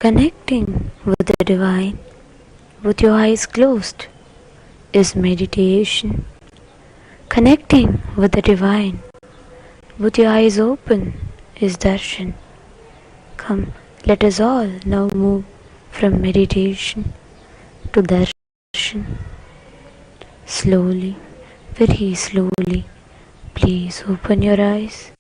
Connecting with the divine with your eyes closed is meditation. Connecting with the divine with your eyes open is darshan. Come, let us all now move from meditation to darshan. Slowly, very slowly, please open your eyes.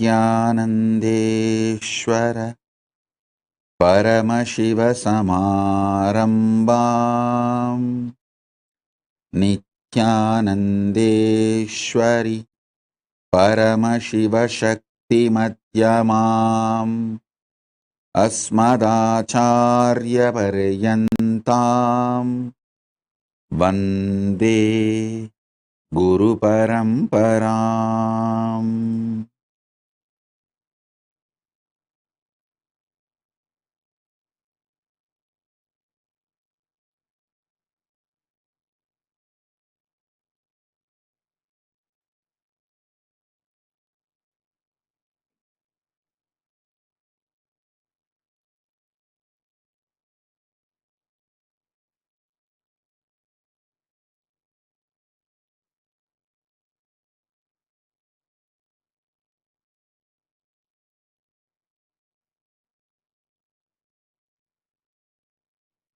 Nithyanandeshwara Paramashiva Samarambam Nithyanandeshwari Paramashiva Shakti Madhyamam Asmadacharya Paryantam Vande Guru Paramparam.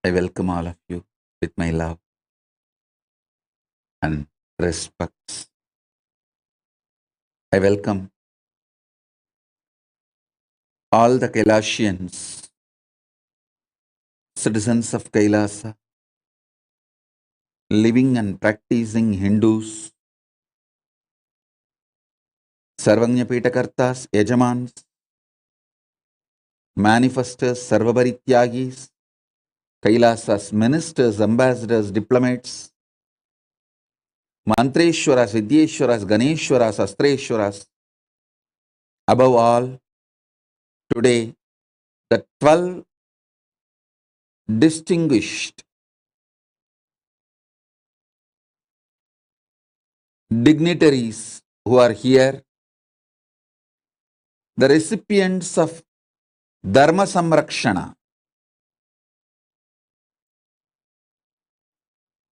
I welcome all of you with my love and respects. I welcome all the Kailasians, citizens of Kailasa, living and practicing Hindus, Sarvanya Pitakartas, Yajamans, manifestors, Sarvabharityagis, Kailasas, ministers, ambassadors, diplomats, Mantreshwaras, Vidyeshwaras, Ganeshwaras, Astreshwaras. Above all, today, the 12 distinguished dignitaries who are here, the recipients of Dharma Samrakshana,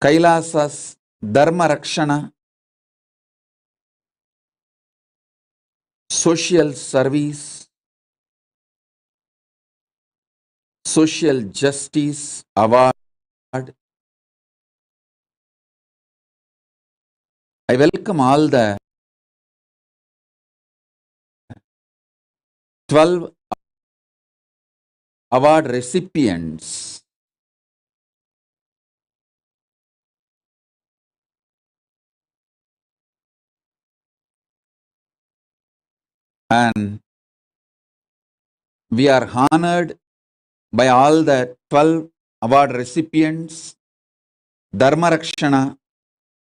Kailasas Dharma Rakshana, social service, Social Justice Award. I welcome all the 12 award recipients. And we are honored by all the 12 award recipients. Dharma Rakshana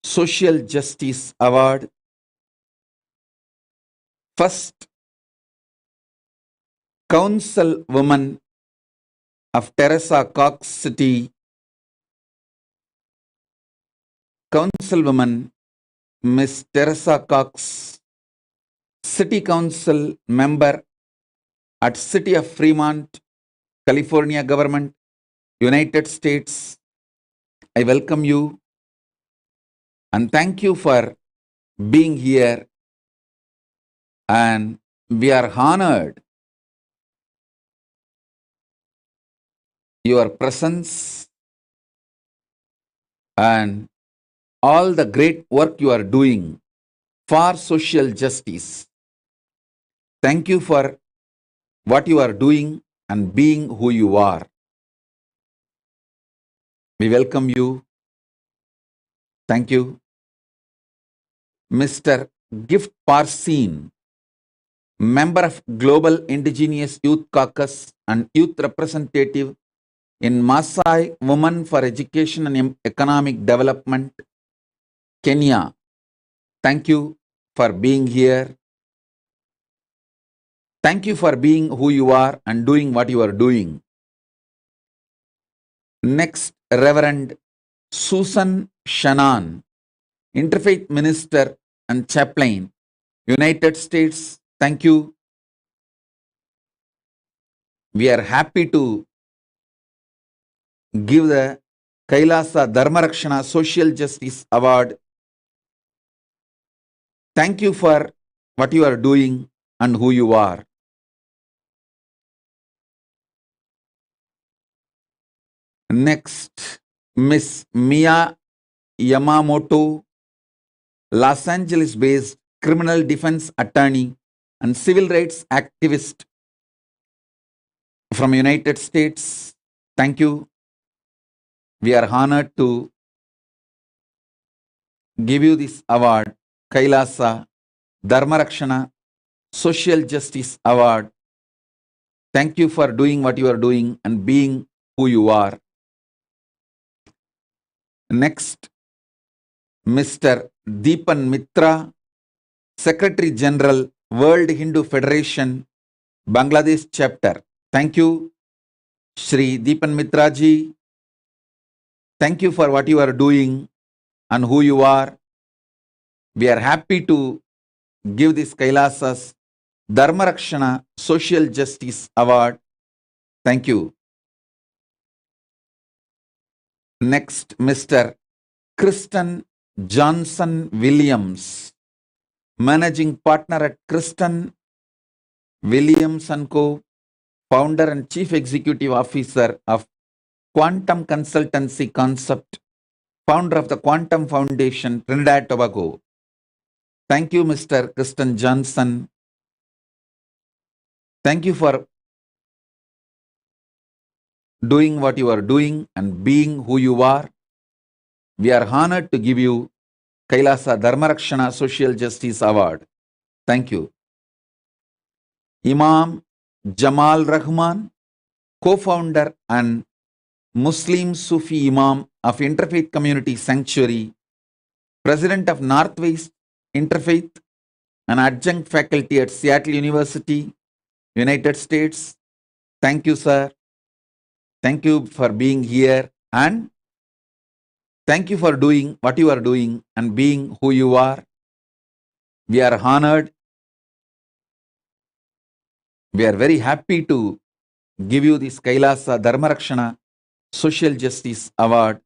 Social Justice Award. First Council Woman of Teresa Cox City. Councilwoman Miss Teresa Cox, City Council Member at City of Fremont, California Government, United States. I welcome you and thank you for being here, and we are honored your presence and all the great work you are doing for social justice. Thank you for what you are doing and being who you are. We welcome you. Thank you. Mr. Gift Parsin, Member of Global Indigenous Youth Caucus and Youth Representative in Maasai Women for Education and Economic Development, Kenya. Thank you for being here. Thank you for being who you are and doing what you are doing. Next, Reverend Susan Shannon, Interfaith Minister and Chaplain, United States. Thank you. We are happy to give the Kailasa Dharma Rakshana Social Justice Award. Thank you for what you are doing and who you are. Next, Miss Mia Yamamoto, Los Angeles-based criminal defense attorney and civil rights activist from United States. Thank you. We are honored to give you this award, Kailasa Dharma Rakshana Social Justice Award. Thank you for doing what you are doing and being who you are. Next, Mr. Deepan Mitra, Secretary General, World Hindu Federation, Bangladesh Chapter. Thank you, Shri Deepan Mitra ji. Thank you for what you are doing and who you are. We are happy to give this Kailasas Dharma Rakshana Social Justice Award. Thank you. Next, Mr. Kristen Johnson Williams, Managing Partner at Kristen Williams & Co., Founder and Chief Executive Officer of Quantum Consultancy Concept, Founder of the Quantum Foundation, Trinidad Tobago. Thank you, Mr. Kristen Johnson. Thank you for doing what you are doing and being who you are. We are honored to give you Kailasa Dharma Rakshana Social Justice Award. Thank you. Imam Jamal Rahman, co-founder and Muslim Sufi Imam of Interfaith Community Sanctuary, President of Northwest Interfaith and adjunct faculty at Seattle University, United States. Thank you, sir. Thank you for being here and thank you for doing what you are doing and being who you are. We are honored. We are very happy to give you this Kailasa Dharma Rakshana Social Justice Award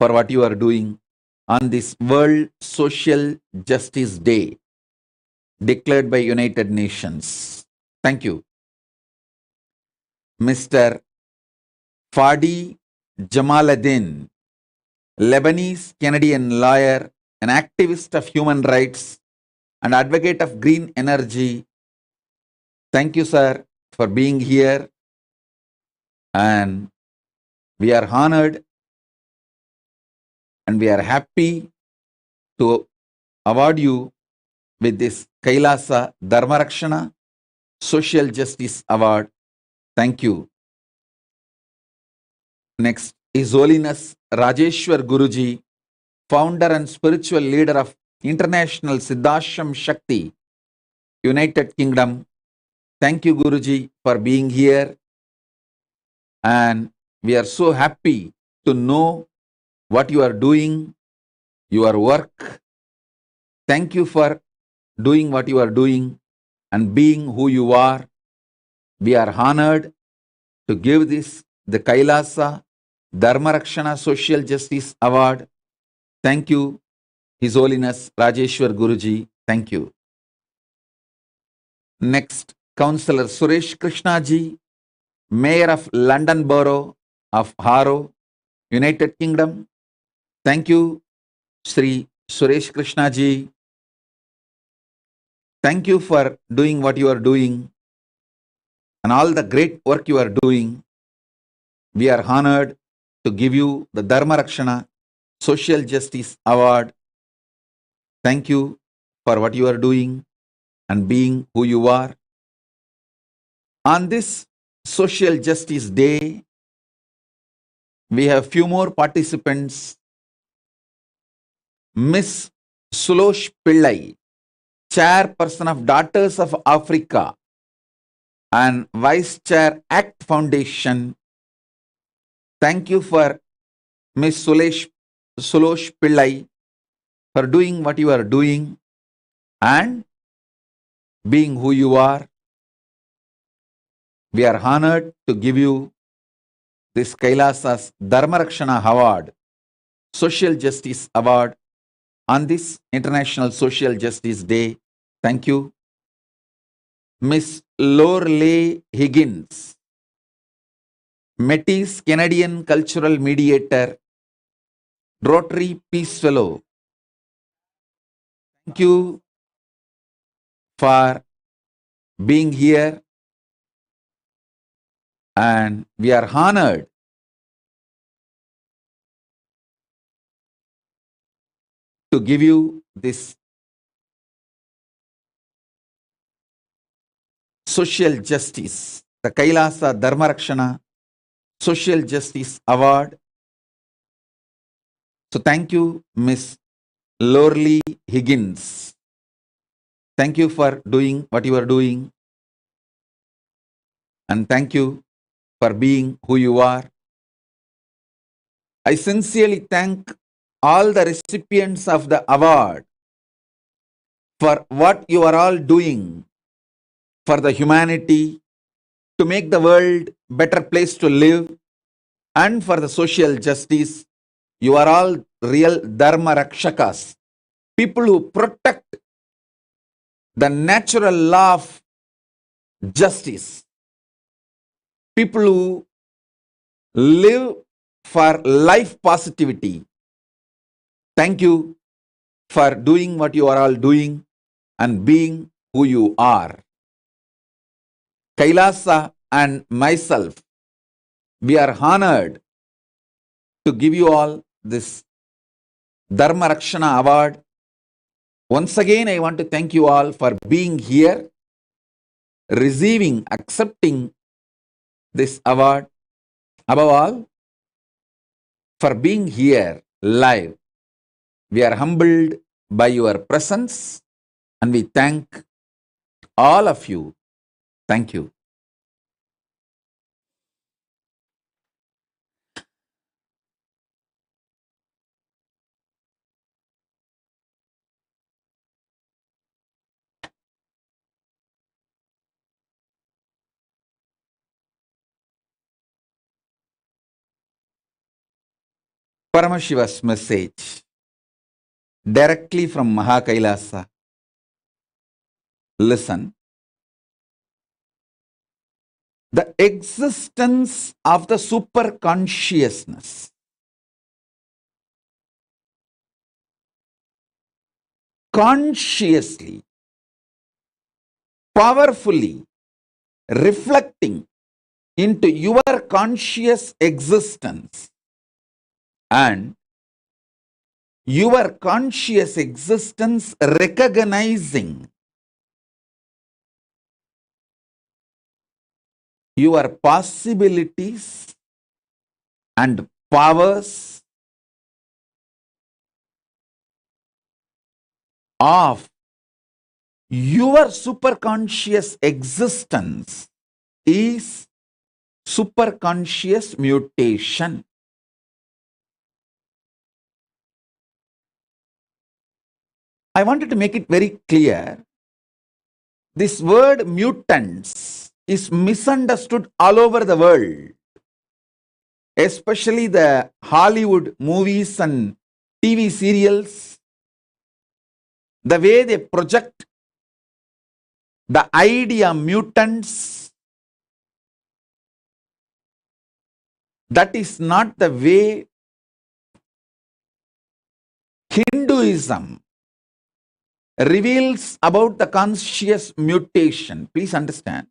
for what you are doing on this World Social Justice Day declared by United Nations. Thank you. Mr. Fadi Jamaluddin, Lebanese Canadian lawyer, an activist of human rights, and advocate of green energy. Thank you, sir, for being here. And we are honored and we are happy to award you with this Kailasa Dharmarakshana Social Justice Award. Thank you. Next, His Holiness Rajeshwar Guruji, founder and spiritual leader of International Siddhashram Shakti, United Kingdom. Thank you, Guruji, for being here. And we are so happy to know what you are doing, your work. Thank you for doing what you are doing and being who you are. We are honored to give this the Kailasa Dharmarakshana Social Justice Award. Thank you, His Holiness Rajeshwar Guruji. Thank you. Next, Councillor Suresh Krishnaji, Mayor of London Borough of Harrow, United Kingdom. Thank you, Sri Suresh Krishnaji. Thank you for doing what you are doing and all the great work you are doing. We are honored to give you the Dharma Rakshana Social Justice Award. Thank you for what you are doing and being who you are. On this Social Justice Day, we have few more participants. Miss Sulosh Pillai, Chairperson of Daughters of Africa and Vice Chair ACT Foundation. Thank you for Miss Sulosh Pillai for doing what you are doing and being who you are. We are honored to give you this Kailasa's Dharmarakshana Award, Social Justice Award on this International Social Justice Day. Thank you. Miss Lorelei Higgins, Métis Canadian Cultural Mediator, Rotary Peace Fellow. Thank you for being here and we are honored to give you this social justice, the Kailasa Dharmarakshana Social Justice Award. So thank you, Miss Lorelei Higgins. Thank you for doing what you are doing. And thank you for being who you are. I sincerely thank all the recipients of the award for what you are all doing for the humanity, to make the world a better place to live, and for the social justice. You are all real Dharma Rakshakas, people who protect the natural law of justice, people who live for life positivity. Thank you for doing what you are all doing and being who you are. Kailasa and myself, we are honored to give you all this Dharma Rakshana Award. Once again, I want to thank you all for being here, receiving, accepting this award. Above all, for being here live. We are humbled by your presence and we thank all of you. Thank you. Paramashiva's message directly from Mahakailasa. Listen. the existence of the super consciousness consciously, powerfully reflecting into your conscious existence, and your conscious existence recognizing your possibilities and powers of your superconscious existence is superconscious mutation. I wanted to make it very clear. This word mutants is misunderstood all over the world, especially the Hollywood movies and TV serials. The way they project the idea mutants, that is not the way Hinduism reveals about the conscious mutation. Please understand.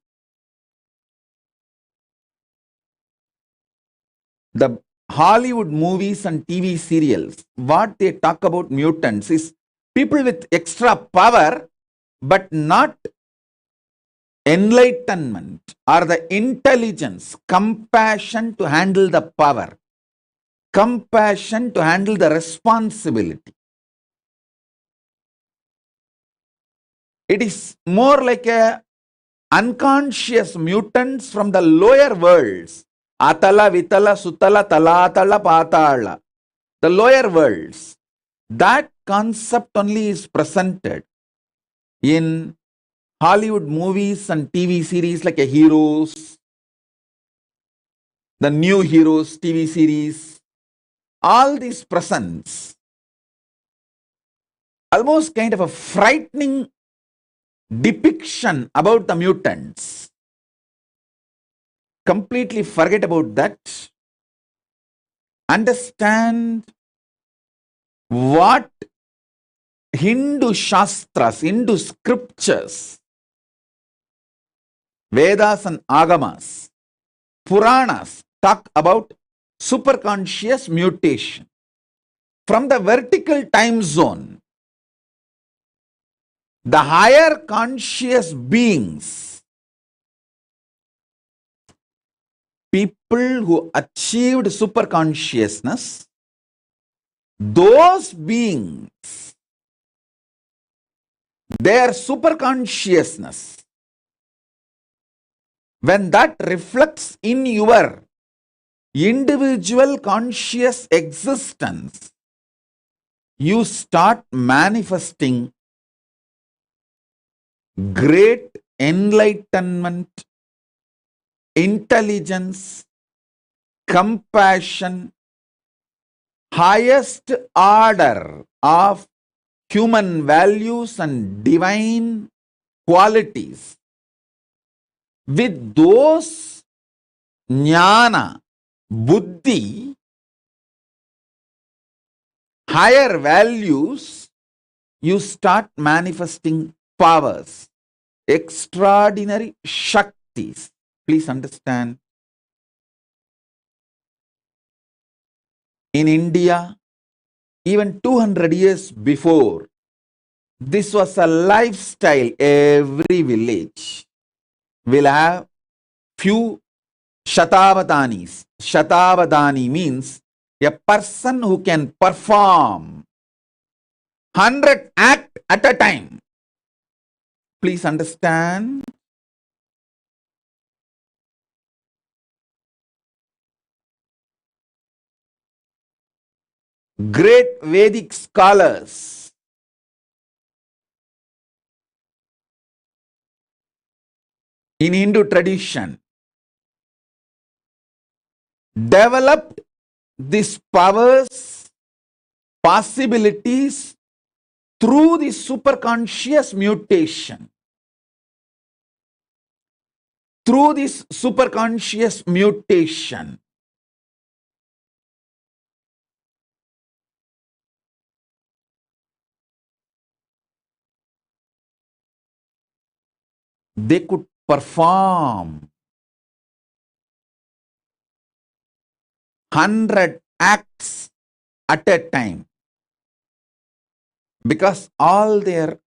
The Hollywood movies and TV serials, what they talk about mutants is people with extra power but not enlightenment or the intelligence, compassion to handle the power, compassion to handle the responsibility. It is more like a unconscious mutants from the lower worlds. Atala, Vitala, Sutala, Talatala, Patala. The lower worlds. That concept only is presented in Hollywood movies and TV series like a Heroes, the New Heroes TV series. All these presents almost kind of a frightening depiction about the mutants. Completely forget about that. Understand what Hindu Shastras, Hindu scriptures, Vedas and Agamas, Puranas talk about superconscious mutation. From the vertical time zone, the higher conscious beings, people who achieved superconsciousness, those beings, their superconsciousness, when that reflects in your individual conscious existence, you start manifesting great enlightenment, intelligence, compassion, highest order of human values and divine qualities. With those jnana, buddhi, higher values, you start manifesting powers, extraordinary shaktis. Please understand. In India, even 200 years before, this was a lifestyle. Every village will have few Shatavadanis. Shatavadani means a person who can perform 100 acts at a time. Please understand. Great Vedic scholars in Hindu tradition developed these powers, possibilities through the superconscious mutation. through this superconscious mutation, they could perform 100 acts at a time, because all their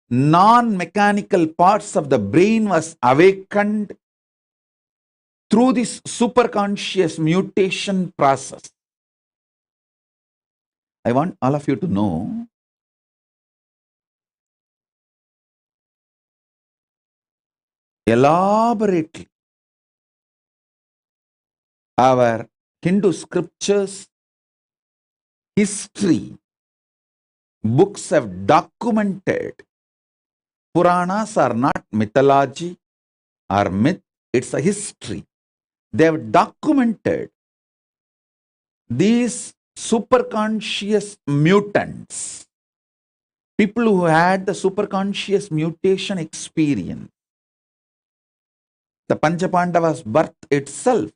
non-mechanical parts of the brain was awakened through this superconscious mutation process. I want all of you to know elaborately our Hindu scriptures, history, books have documented. Puranas are not mythology or myth, it's a history. They have documented these superconscious mutants, people who had the superconscious mutation experience. The Panchapandavas' birth itself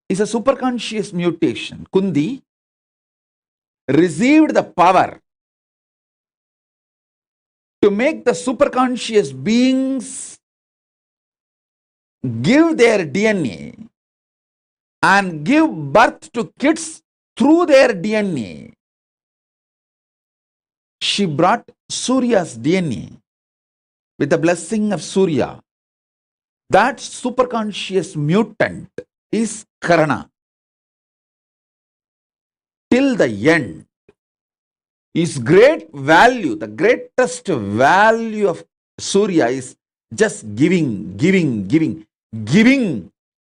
is a superconscious mutation. Kundi received the power to make the superconscious beings give their DNA and give birth to kids through their DNA. She brought Surya's DNA with the blessing of Surya. That superconscious mutant is Karana. Till the end, his great value, the greatest value of Surya is just giving.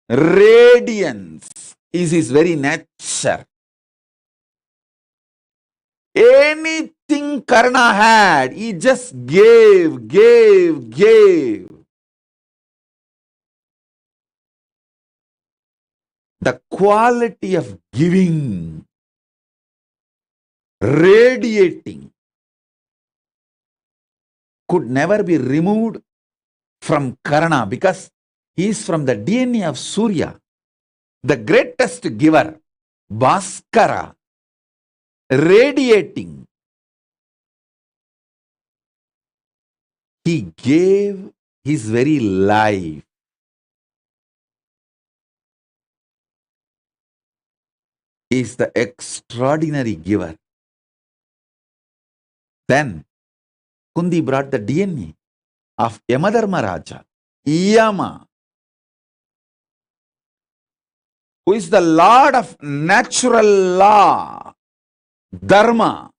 Radiance is his very nature. Anything Karna had, he just gave. The quality of giving, radiating, could never be removed from Karna because he is from the DNA of Surya, the greatest giver, Bhaskara, radiating. He gave his very life. He is the extraordinary giver. Then Kundi brought the DNA of Yamadharma Raja, Yama, who is the Lord of natural law, Dharma,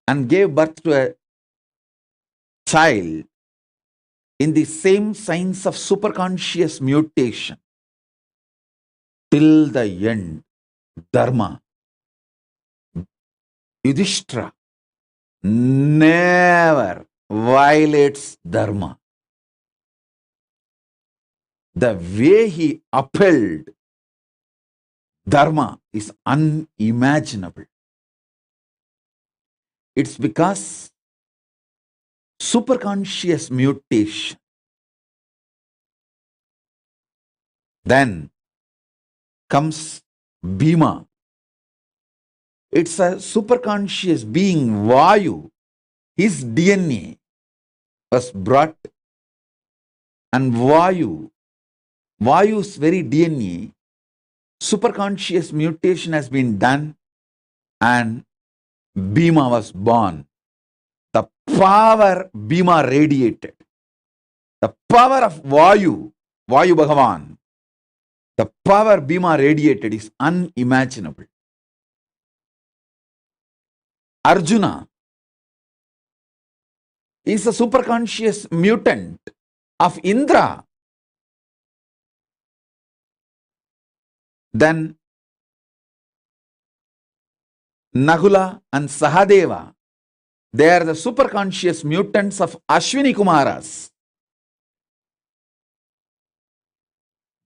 and gave birth to a child in the same signs of superconscious mutation. Till the end, Dharma, Yudhishthira, never violates Dharma. The way he upheld Dharma is unimaginable. It's because superconscious mutation. Then comes Bhima. It's a superconscious being, Vayu. His DNA was brought, and Vayu's very DNA, superconscious mutation has been done, and Bhima was born. The power Bhima radiated, the power of Vayu Bhagavan, the power Bhima radiated is unimaginable. Arjuna is a superconscious mutant of Indra. Then Nahula and Sahadeva, they are the superconscious mutants of Ashwini Kumaras.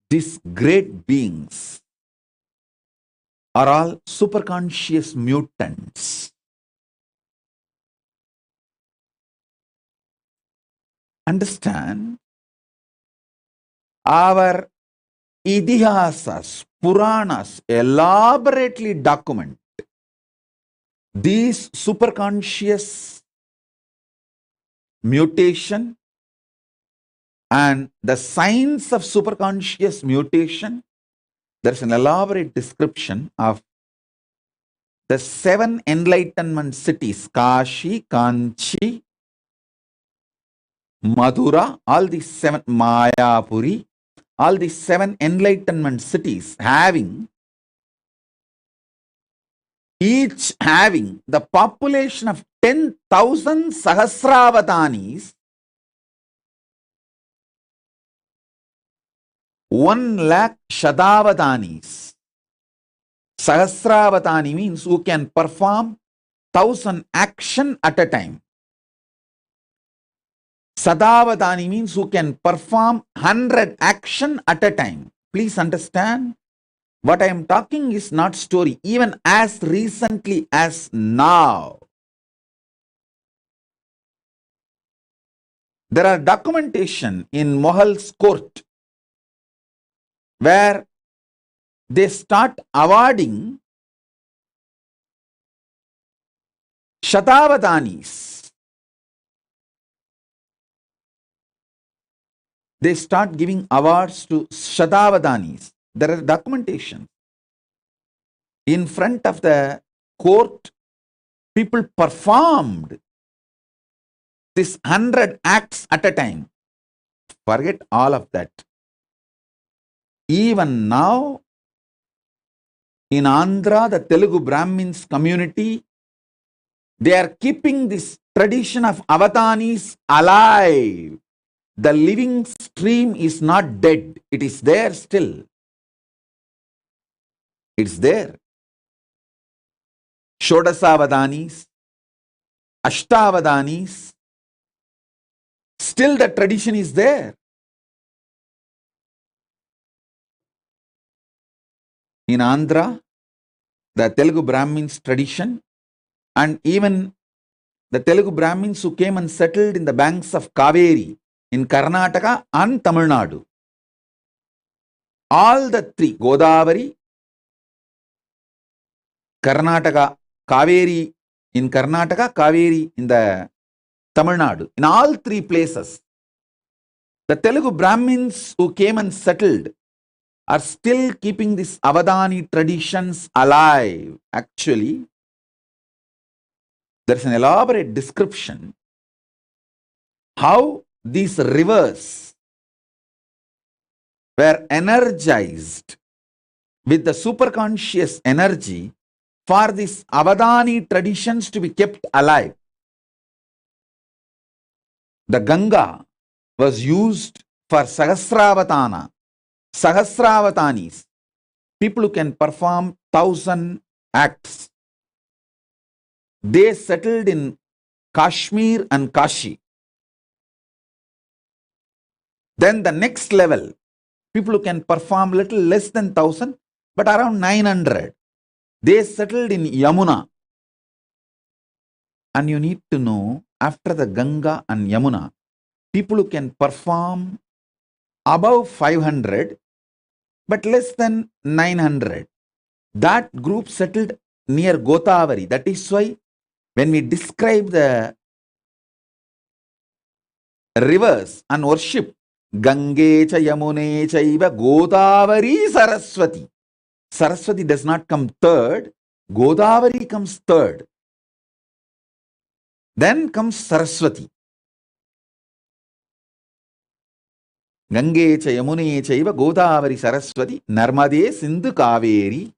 These great beings are all superconscious mutants. understand, our idihasas, Puranas elaborately document these superconscious mutation and the signs of superconscious mutation. There's an elaborate description of the 7 enlightenment cities, Kashi, Kanchi, Madura, all these 7, Mayapuri, all these 7 enlightenment cities each having the population of 10,000 Sahasravatanis, 1 lakh Shadavatanis. Sahasravatani means who can perform 1,000 action at a time. Sadavatani means who can perform 100 action at a time. Please understand, what I am talking is not story. Even as recently as now, there are documentation in Mohal's court where they start awarding Shatavadanis. They start giving awards to Shatavadanis. There are documentation. In front of the court, people performed this 100 acts at a time. Forget all of that. Even now, in Andhra, the Telugu Brahmins community, they are keeping this tradition of avatanis alive. The living stream is not dead. It is there still. It's there. Shodasavadanis, Ashtavadanis, still the tradition is there. In Andhra, the Telugu Brahmins tradition, and even the Telugu Brahmins who came and settled in the banks of Kaveri in Karnataka and Tamil Nadu. All the 3, Godavari, Karnataka, Kaveri in Karnataka, Kaveri in the Tamil Nadu. In all 3 places, the Telugu Brahmins who came and settled are still keeping these Avadani traditions alive. Actually, there's an elaborate description how these rivers were energized with the superconscious energy for these Avadani traditions to be kept alive. The Ganga was used for Sahasravatanis, people who can perform 1,000 acts. They settled in Kashmir and Kashi. Then the next level, people who can perform little less than 1,000, but around 900. They settled in Yamuna. And you need to know, after the Ganga and Yamuna, people who can perform above 500, but less than 900. That group settled near Godavari. That is why when we describe the rivers and worship, Gange cha Yamune chaiva Godavari Saraswati. Saraswati does not come third. Godavari comes third. Then comes Saraswati. Gange cha Yamune chaiva Godavari Saraswati Narmade Sindhu Kaveri.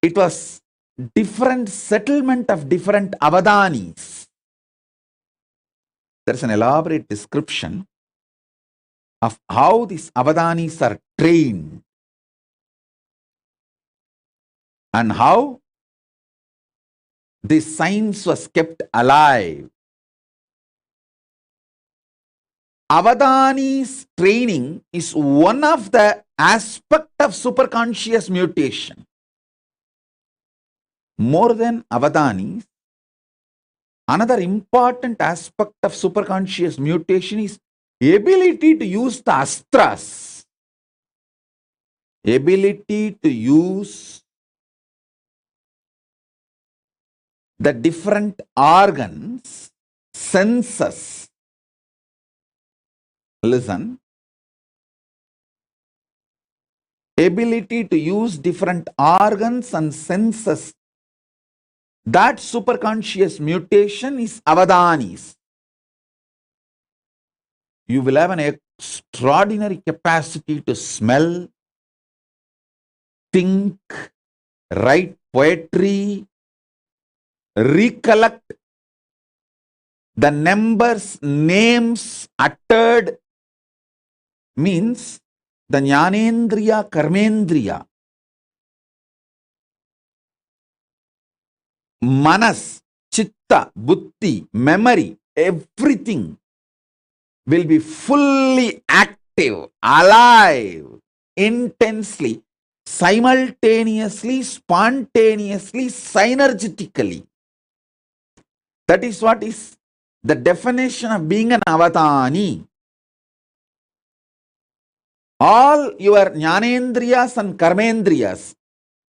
It was different settlement of different Avadanis. There is an elaborate description of how these Avadanis are trained and how this science was kept alive. Avadani's training is one of the aspect of superconscious mutation. More than Avadanis, Another important aspect of superconscious mutation is ability to use the astras. Ability to use the different organs, senses. Listen. Ability to use different organs and senses. That superconscious mutation is avadanis. You will have an extraordinary capacity to smell, think, write poetry, recollect the numbers, names uttered, means the Jnanendriya, Karmendriya, Manas, Chitta, Buddhi, memory, everything will be fully active, alive, intensely, simultaneously, spontaneously, synergetically. That is what is the definition of being an avatani. All your jnanendriyas and karmendriyas.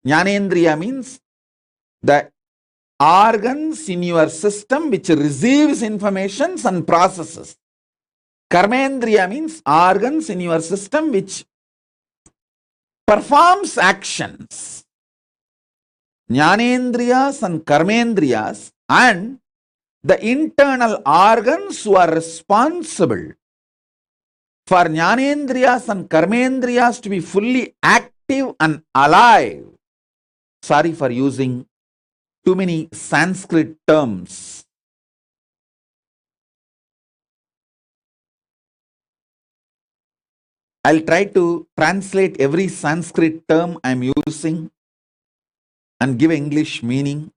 Jnanendriya means the organs in your system which receives informations and processes. Karmendriya means organs in your system which performs actions. Jnanendriyas and karmendriyas and the internal organs who are responsible for jnanendriyas and karmendriyas to be fully active and alive. Sorry for using too many Sanskrit terms. I'll try to translate every Sanskrit term I'm using and give English meaning.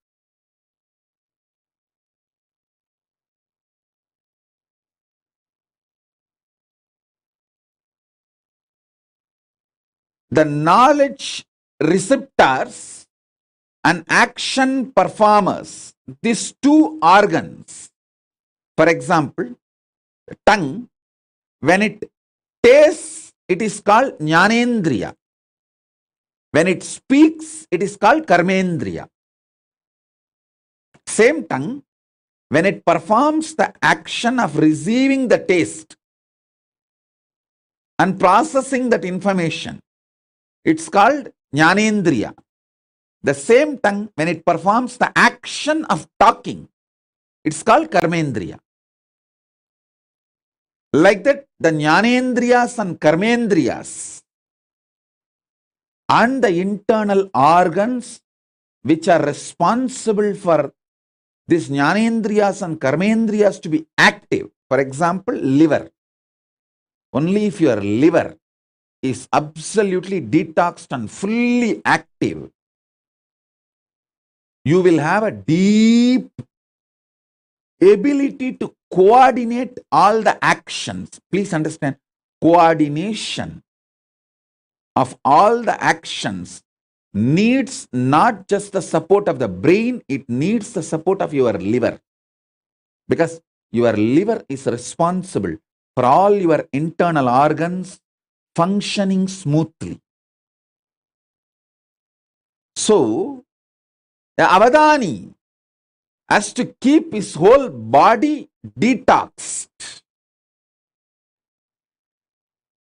The knowledge receptors and action performers, these two organs, for example, tongue, when it tastes, it is called jnanendriya. When it speaks, it is called karmendriya. Same tongue, when it performs the action of receiving the taste and processing that information, it's called jnanendriya. The same tongue, when it performs the action of talking, it's called karmendriya. Like that, the jnanendriyas and karmendriyas and the internal organs which are responsible for these jnanendriyas and karmendriyas to be active. For example, liver. Only if your liver is absolutely detoxed and fully active, you will have a deep ability to coordinate all the actions. Please understand, coordination of all the actions needs not just the support of the brain, it needs the support of your liver. Because your liver is responsible for all your internal organs functioning smoothly. So, the avadani has to keep his whole body detoxed.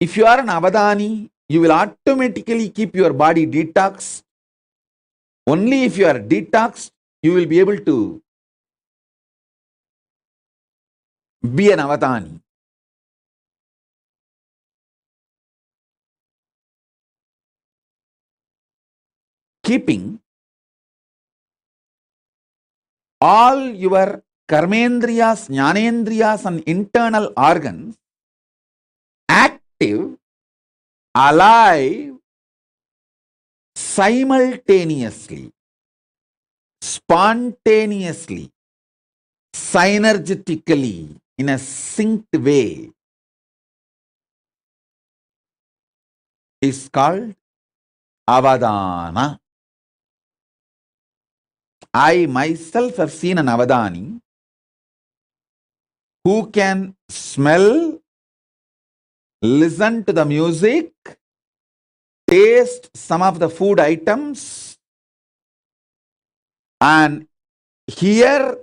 If you are an avadani, you will automatically keep your body detoxed. Only if you are detoxed, you will be able to be an avadani. Keeping all your karmendriyas, jnanendriyas and internal organs active, alive, simultaneously, spontaneously, synergetically, in a synced way is called avadana. I myself have seen an avadani who can smell, listen to the music, taste some of the food items, and hear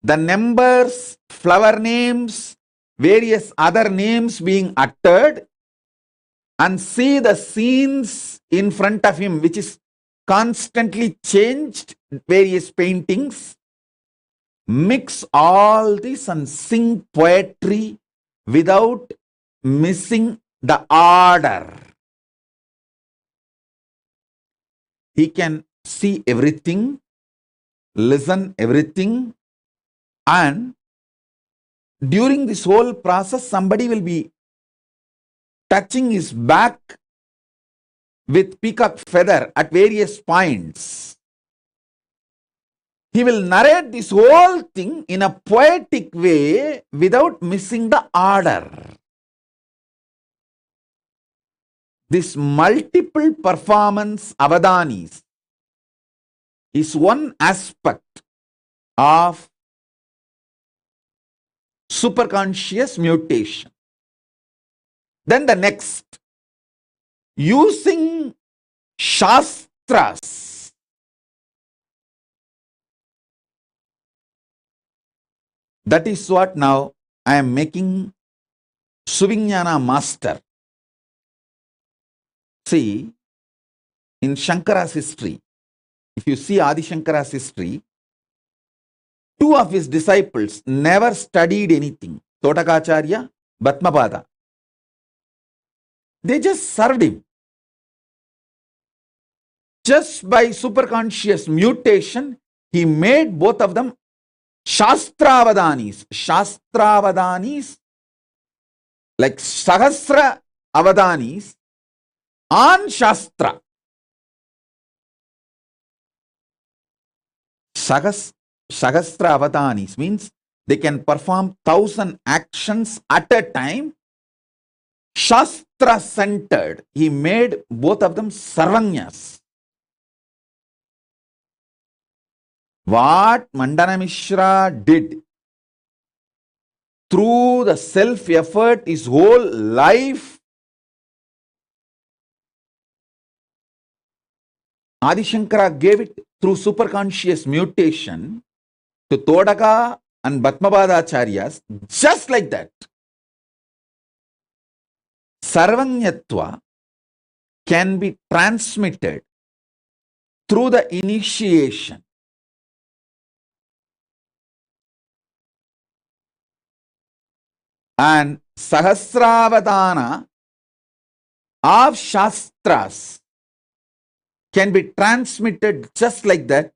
the numbers, flower names, various other names being uttered, and see the scenes in front of him, which is constantly changed, various paintings, mix all this and sing poetry without missing the order. He can see everything, listen everything, and during this whole process, somebody will be touching his back with peacock feather at various points. He will narrate this whole thing in a poetic way without missing the order. This multiple performance avadanis is one aspect of superconscious mutation. Then the next, using shastras. That is what now I am making Suvignana master. See, in Shankara's history, if you see Adi Shankara's history, two of his disciples never studied anything. Totakacharya, Bhatmapada. They just served him. Just by superconscious mutation, he made both of them Shastravadanis. Shastravadanis, like Sahasra Avadanis on Shastra. Sahasra Avadanis means they can perform 1,000 actions at a time. Shastra centered. He made both of them Sarvanyas. What Mandana Mishra did through the self-effort, his whole life, Adi Shankara gave it through superconscious mutation to Todaka and Bhatmabadacharyas, just like that. Sarvanyatva can be transmitted through the initiation. And Sahasravadana of Shastras can be transmitted just like that.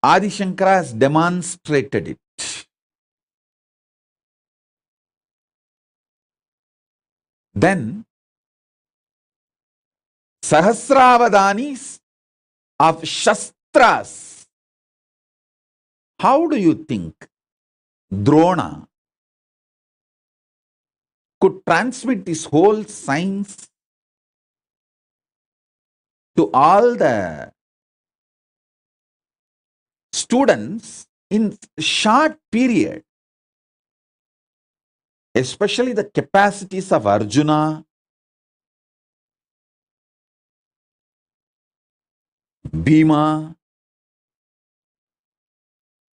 Adi Shankara has demonstrated it. Then Sahasravadanis of Shastras. How do you think Drona could transmit this whole science to all the students in short period? Especially the capacities of Arjuna, Bhima.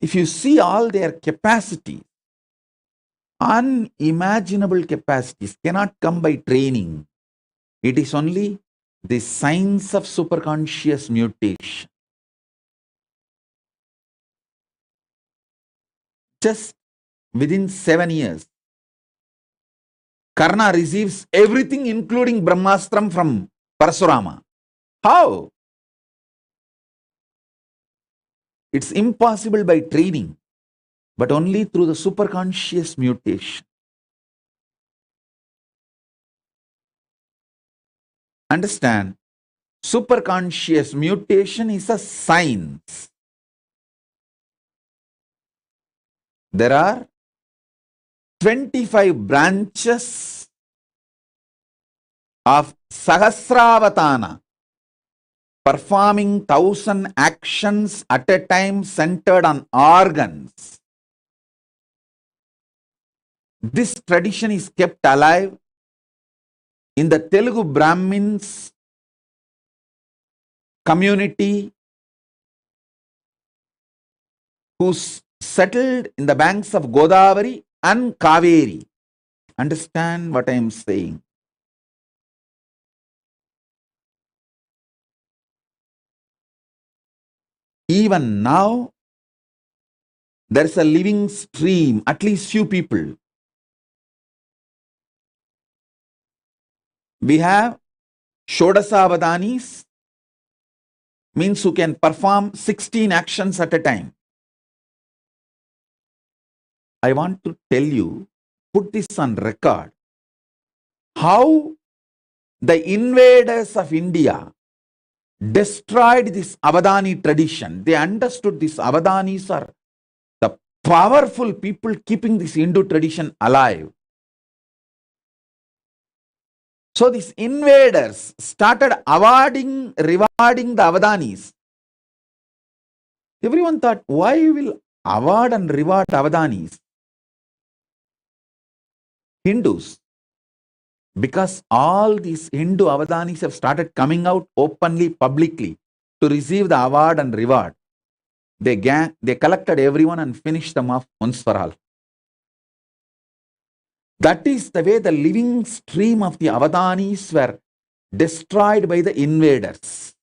If you see all their capacities, unimaginable capacities cannot come by training. It is only the science of superconscious mutation. Just within 7 years, Karna receives everything including Brahmastram from Parasurama. How? It's impossible by training, but only through the superconscious mutation. Understand, superconscious mutation is a science. There are 25 branches of Sahasravatana. performing 1,000 actions at a time centered on organs. This tradition is kept alive in the Telugu Brahmins community who settled in the banks of Godavari and Kaveri. Understand what I am saying? Even now, there is a living stream, at least few people. We have Shodasavadanis, means who can perform 16 actions at a time. I want to tell you, put this on record, how the invaders of India destroyed this Avadani tradition. They understood these Avadanis are the powerful people keeping this Hindu tradition alive. So these invaders started rewarding the Avadanis. Everyone thought, why will award and reward Avadanis? Hindus. Because all these Hindu Avadanis have started coming out openly, publicly to receive the award and reward. They collected everyone and finished them off once for all. That is the way the living stream of the Avadanis were destroyed by the invaders.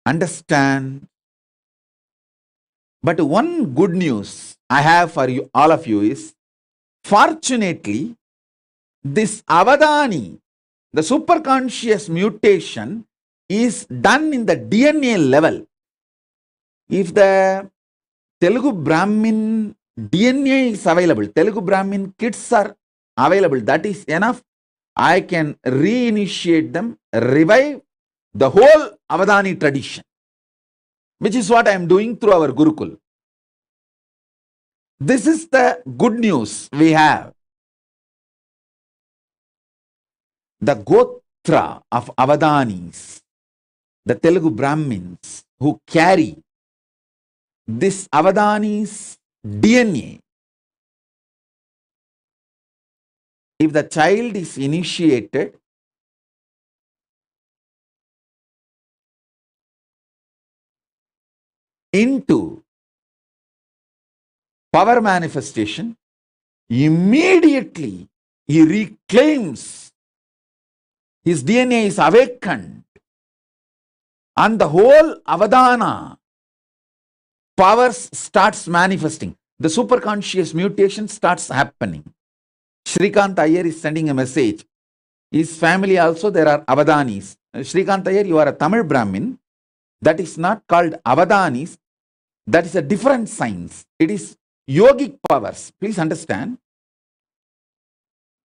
Understand? But one good news I have for you, all of you, is fortunately, this Avadani, the super conscious mutation, is done in the DNA level. If the Telugu Brahmin DNA is available, Telugu Brahmin kids are available, that is enough. I can reinitiate them, revive the whole Avadani tradition, which is what I am doing through our Gurukul. This is the good news we have. The Gotra of Avadanis, the Telugu Brahmins who carry this Avadanis DNA, if the child is initiated, into power manifestation, immediately he reclaims, his DNA is awakened, and the whole Avadana powers starts manifesting. The super conscious mutation starts happening. Shrikant Iyer is sending a message. His family also, there are Avadanis. Shrikant Iyer, you are a Tamil Brahmin. That is not called Avadanis. That is a different science. It is yogic powers. Please understand.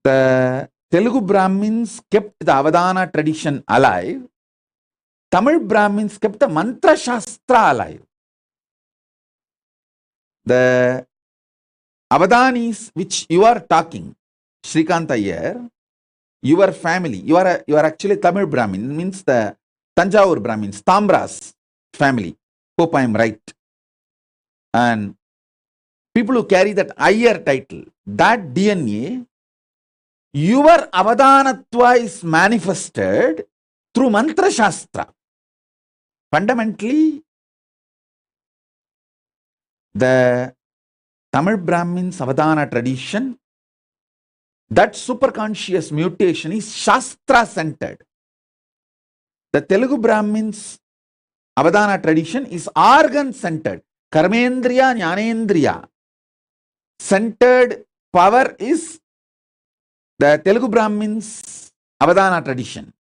The Telugu Brahmins kept the Avadana tradition alive. Tamil Brahmins kept the Mantra Shastra alive. The Avadanis which you are talking, Shrikant Iyer, your family, you are actually Tamil Brahmin, means the Tanjavur Brahmins, Tambras family. Hope I am right. And people who carry that Iyer title, that DNA, your Avadanatva is manifested through Mantra Shastra. Fundamentally, the Tamil Brahmins Avadana tradition, that super conscious mutation is Shastra centered. The Telugu Brahmins Avadana tradition is organ centered. Karmendriya, Jnanendriya centered power is the Telugu Brahmins Avadana tradition.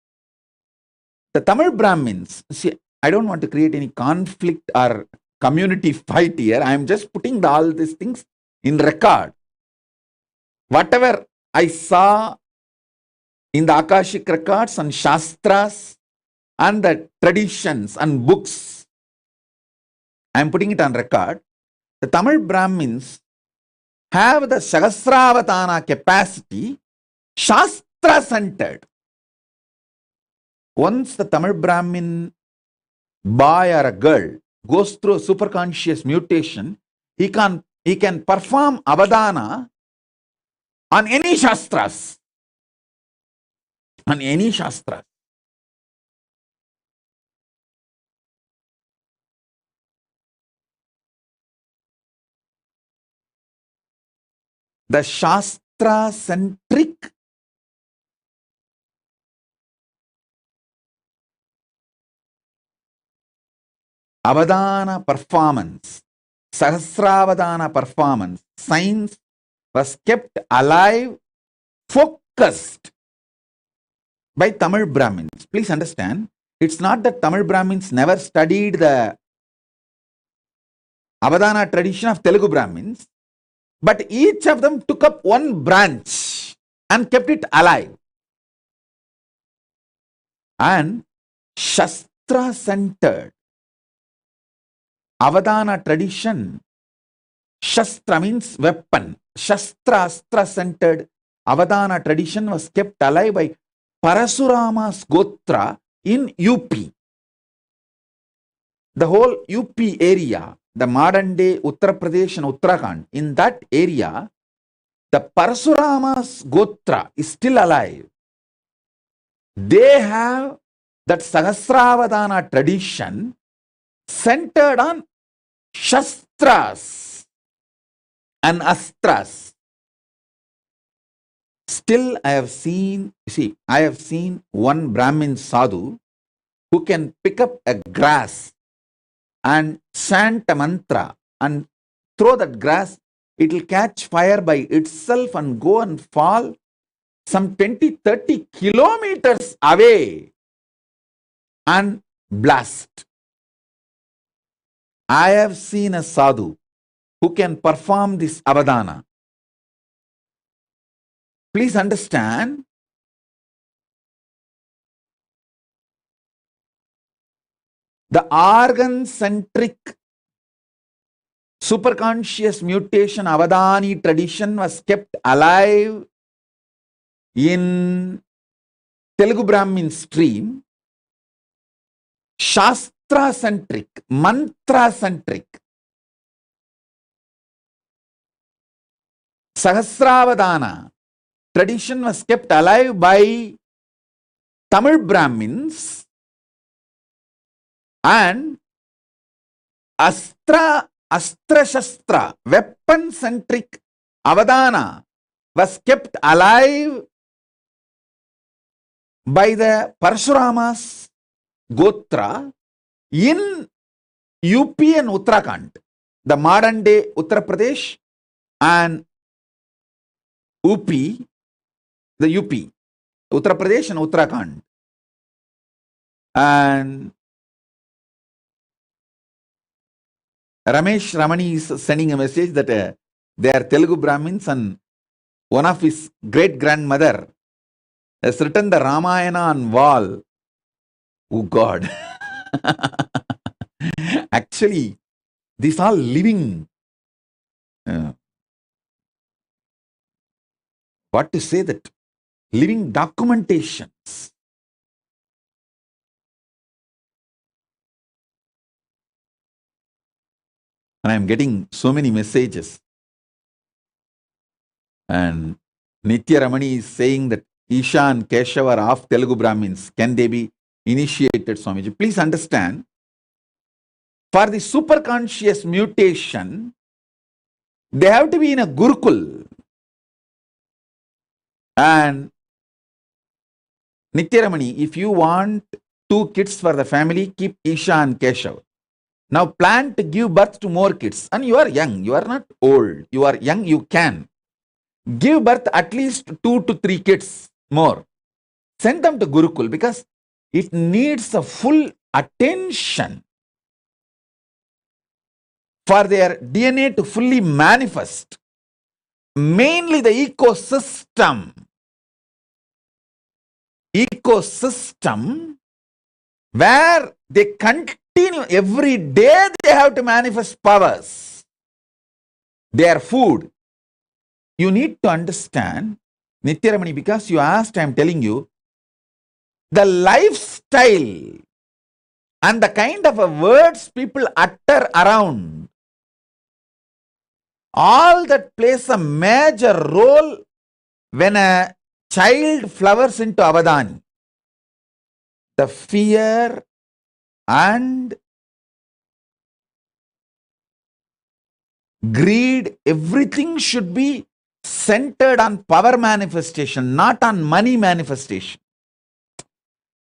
The Tamil Brahmins, see, I don't want to create any conflict or community fight here. I am just putting all these things in record. Whatever I saw in the Akashic records and Shastras and the traditions and books, I am putting it on record. The Tamil Brahmins have the Sahasravatana capacity, Shastra centered. Once the Tamil Brahmin boy or a girl goes through a super conscious mutation, he can perform avadana on any shastras. On any shastras. The shastra-centric avadana performance, sahasravadana performance, science was kept alive, focused by Tamil Brahmins. Please understand, it's not that Tamil Brahmins never studied the avadana tradition of Telugu Brahmins, but each of them took up one branch and kept it alive. And Shastra-centered avadana tradition, Shastra means weapon, Shastra-astra-centered avadana tradition was kept alive by Parasurama's Gotra in UP. The whole UP area, the modern day Uttar Pradesh and Uttarakhand, in that area, the Parasurama's Gotra is still alive. They have that Sahasravadana tradition centered on Shastras and Astras. Still, I have seen one Brahmin sadhu who can pick up a grass and chant a mantra and throw that grass, it will catch fire by itself and go and fall some 20-30 kilometers away and blast. I have seen a sadhu who can perform this avadana. Please understand, the organ-centric super conscious mutation avadani tradition was kept alive in Telugu Brahmin stream. Shastra-centric, mantra-centric, Sahasravadana tradition was kept alive by Tamil Brahmins, and Astra-Shastra, weapon-centric avadana was kept alive by the Parashurama's Gotra in UP and Uttarakhand, the modern day Uttar Pradesh and UP, the UP, Uttar Pradesh and Uttarakhand. And Ramesh Ramani is sending a message that they are Telugu Brahmins, and one of his great-grandmother has written the Ramayana on wall. Oh God. Actually, these are living, what to say that, living documentations. And I am getting so many messages. And Nitya Ramani is saying that Isha and Keshava are of Telugu Brahmins. Can they be initiated, Swamiji? Please understand, for the super conscious mutation, they have to be in a Gurukul. And Nitya Ramani, if you want 2 kids for the family, keep Isha and Keshav. Now plan to give birth to more kids. And you are young, you are not old. You are young, you can. Give birth at least 2 to 3 kids more. Send them to Gurukul because it needs a full attention for their DNA to fully manifest. Mainly the ecosystem. Ecosystem where they continue every day, they have to manifest powers. Their food. You need to understand, Nitya Ramani, because you asked, I am telling you, the lifestyle style and the kind of words people utter around, all that plays a major role when a child flowers into Avadani. The fear and greed, everything should be centered on power manifestation, not on money manifestation.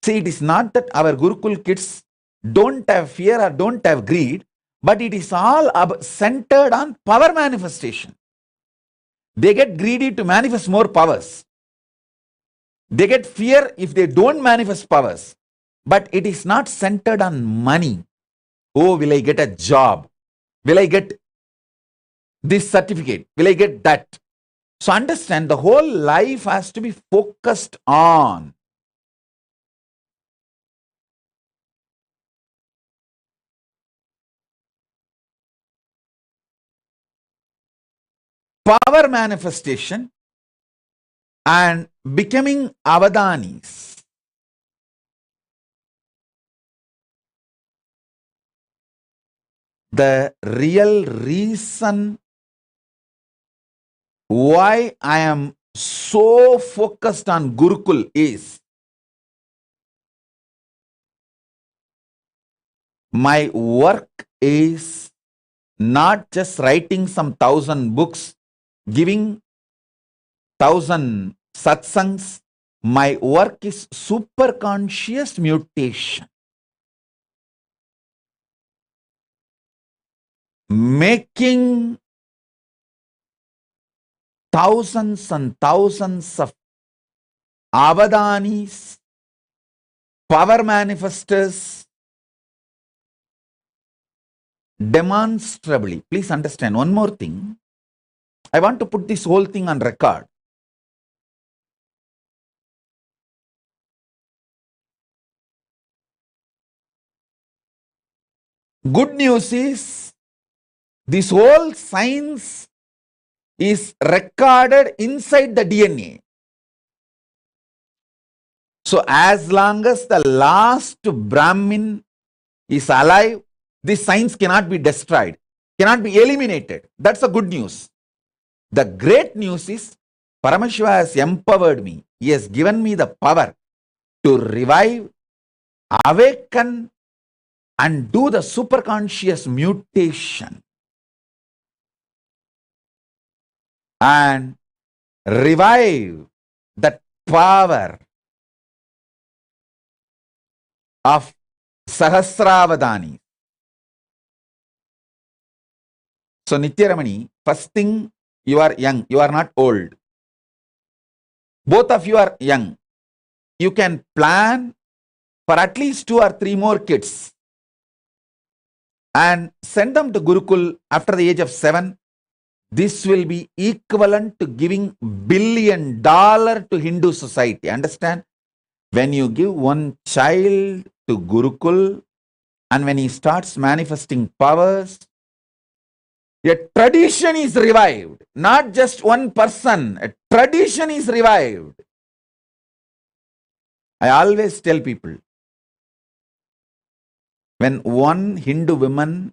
See, it is not that our Gurukul kids don't have fear or don't have greed, but it is all centered on power manifestation. They get greedy to manifest more powers. They get fear if they don't manifest powers. But it is not centered on money. Oh, will I get a job? Will I get this certificate? Will I get that? So understand, the whole life has to be focused on power manifestation and becoming Avadanis. The real reason why I am so focused on Gurukul is my work is not just writing some 1,000 books, giving 1,000 satsangs. My work is super conscious mutation. Making thousands and thousands of avadanis, power manifestors, demonstrably. Please understand one more thing. I want to put this whole thing on record. Good news is this whole science is recorded inside the DNA. So as long as the last Brahmin is alive, this science cannot be destroyed, cannot be eliminated. That's the good news. The great news is Paramashiva has empowered me. He has given me the power to revive, awaken, and do the super conscious mutation. And revive that power of Sahasravadani. So Nithyaramani, first thing, you are young, you are not old. Both of you are young. You can plan for at least 2 or 3 more kids and send them to Gurukul after the age of 7. This will be equivalent to giving $1 billion to Hindu society. Understand? When you give one child to Gurukul and when he starts manifesting powers, a tradition is revived. Not just one person. A tradition is revived. I always tell people, when one Hindu woman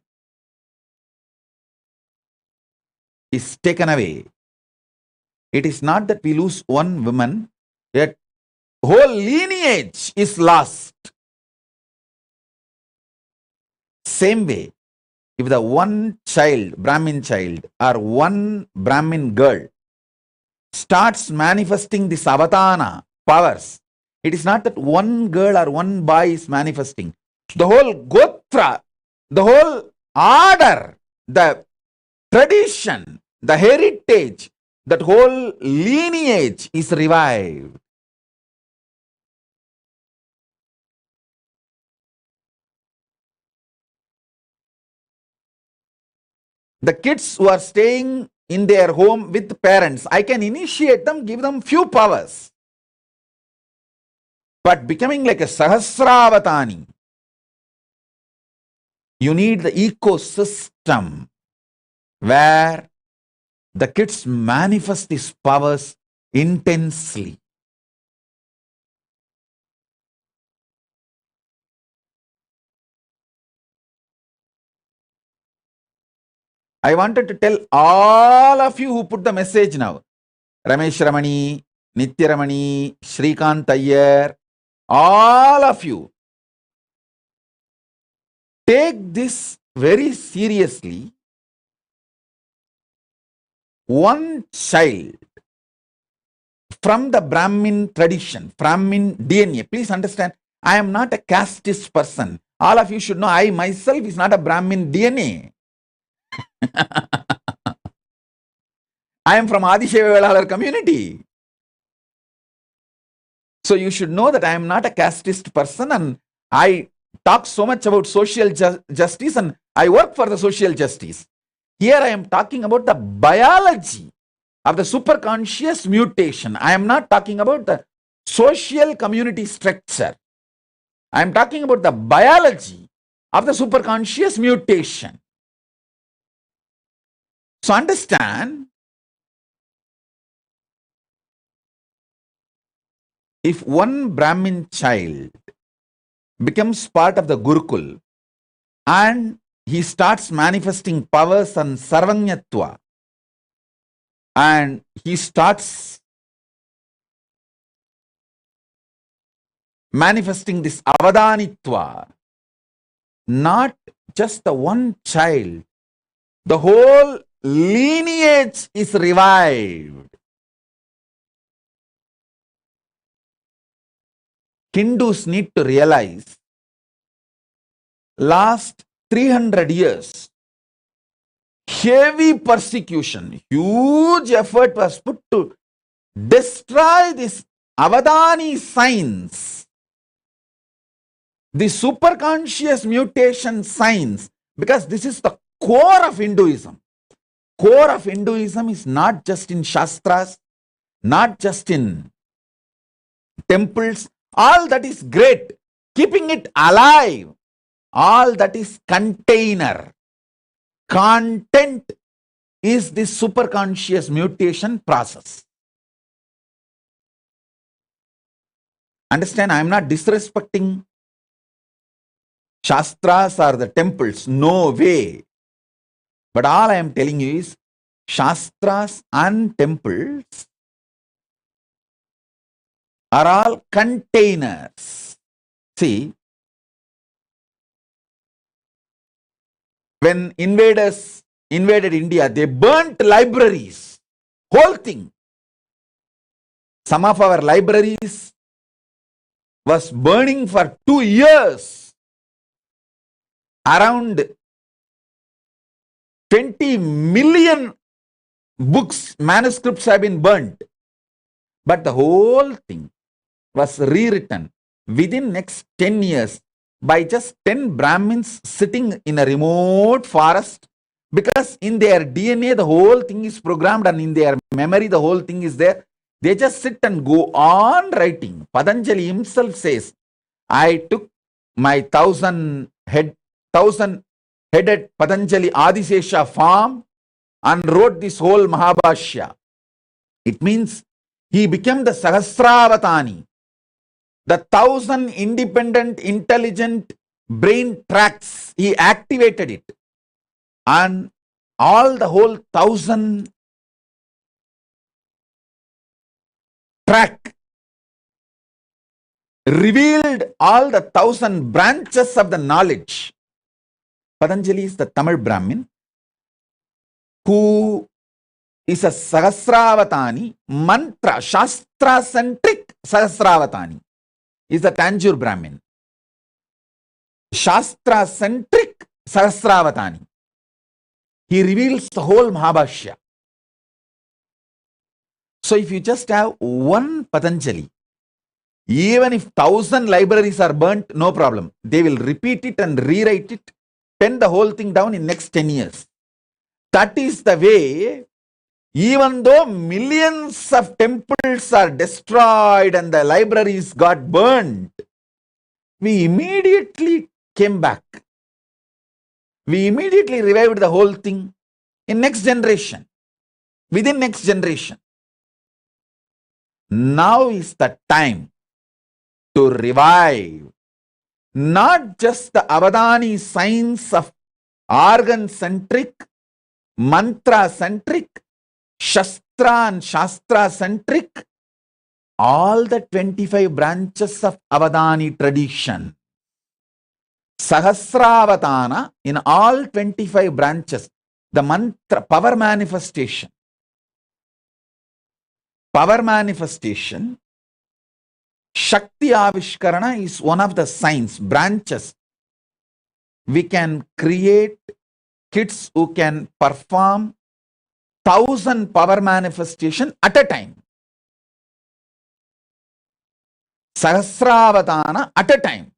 is taken away, it is not that we lose one woman, a whole lineage is lost. Same way, if the one child, Brahmin child, or one Brahmin girl starts manifesting this avatana powers, it is not that one girl or one boy is manifesting. The whole gotra, the whole order, the tradition, the heritage, that whole lineage is revived. The kids who are staying in their home with parents, I can initiate them, give them few powers. But becoming like a Sahasravatani, you need the ecosystem where the kids manifest these powers intensely. I wanted to tell all of you who put the message now. Ramesh Ramani, Nithya Ramani, Shrikant Iyer, all of you. Take this very seriously. One child from the Brahmin tradition, Brahmin DNA. Please understand, I am not a casteist person. All of you should know I myself is not a Brahmin DNA. I am from Adisheva Velalar community. So you should know that I am not a casteist person, and I talk so much about social justice, and I work for the social justice. Here I am talking about the biology of the super conscious mutation. I am not talking about the social community structure. I am talking about the biology of the super conscious mutation. So understand, if one Brahmin child becomes part of the Gurukul and he starts manifesting powers and sarvanyatva, and he starts manifesting this avadanitva, not just the one child, the whole lineage is revived. Hindus need to realize, last 300 years, heavy persecution, huge effort was put to destroy this Avadani science, the super conscious mutation science, because this is the core of Hinduism. Core of Hinduism is not just in Shastras, not just in temples. All that is great. Keeping it alive, all that is container. Content is the super conscious mutation process. Understand, I am not disrespecting Shastras or the temples. No way. But all I am telling you is, Shastras and temples are all containers. See, when invaders invaded India, they burnt libraries, whole thing. Some of our libraries was burning for 2 years. Around 20 million books, manuscripts have been burnt. But the whole thing was rewritten within next 10 years by just 10 Brahmins sitting in a remote forest, because in their DNA the whole thing is programmed, and in their memory the whole thing is there. They just sit and go on writing. Patanjali himself says, I took my 1,000-headed Patanjali Adisesha farm and wrote this whole Mahabhashya. It means he became the Sahasravatani, the 1,000 independent, intelligent brain tracts. He activated it, and all the whole 1,000 track revealed all the 1,000 branches of the knowledge. Patanjali is the Tamil Brahmin who is a Sahasravatani, mantra, Shastra-centric Sahasravatani. Is the Tanjore Brahmin. Shastra-centric Sahasravatani. He reveals the whole Mahabhashya. So if you just have one Patanjali, even if 1,000 libraries are burnt, no problem. They will repeat it and rewrite it, pen the whole thing down in next 10 years. That is the way, even though millions of temples are destroyed and the libraries got burned, we immediately came back. We immediately revived the whole thing in next generation, within next generation. Now is the time to revive not just the Avadani science of organ-centric, mantra-centric, Shastra and Shastra-centric, all the 25 branches of Avadani tradition. Sahasravatana, in all 25 branches, the mantra, power manifestation. Power manifestation, Shakti Avishkarana is one of the signs, branches. We can create kids who can perform 1,000 power manifestation at a time. Sahasravatana at a time.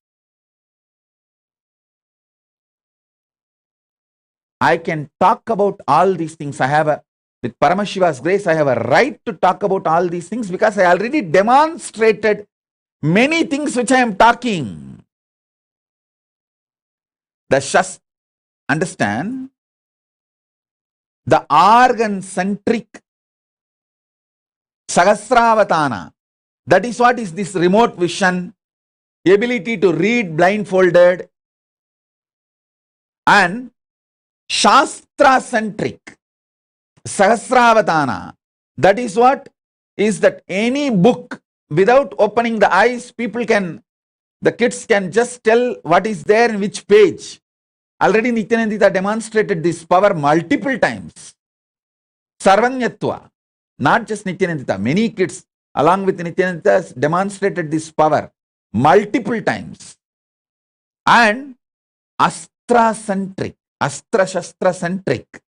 I can talk about all these things. With Paramashiva's grace, I have a right to talk about all these things because I already demonstrated many things which I am talking. Understand? The organ-centric Sahasravatana, that is what is this remote vision, ability to read blindfolded, and Shastra-centric Sahasravatana, that is what is that any book, without opening the eyes, the kids can just tell what is there in which page. Already Nithyananda demonstrated this power multiple times. Sarvanyatva, not just Nithyananda, many kids along with Nithyananda demonstrated this power multiple times. And Astra-centric, Astra-Shastra-centric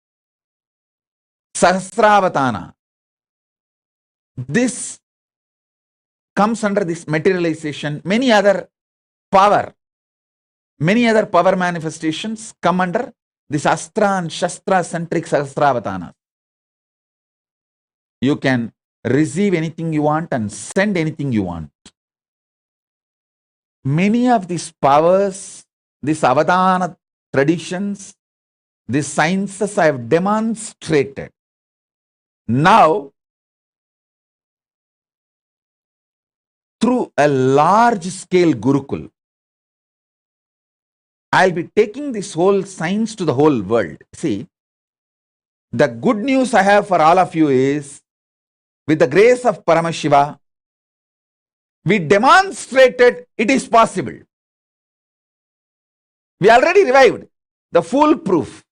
Sahasravatana. This comes under this materialization. Many other power manifestations come under this Astra and Shastra-centric Sahasravatana. You can receive anything you want and send anything you want. Many of these powers, these Avadana traditions, these sciences I have demonstrated. Now, through a large-scale Gurukul, I'll be taking this whole science to the whole world. See, the good news I have for all of you is, with the grace of Paramashiva, we demonstrated it is possible. We already revived the foolproof.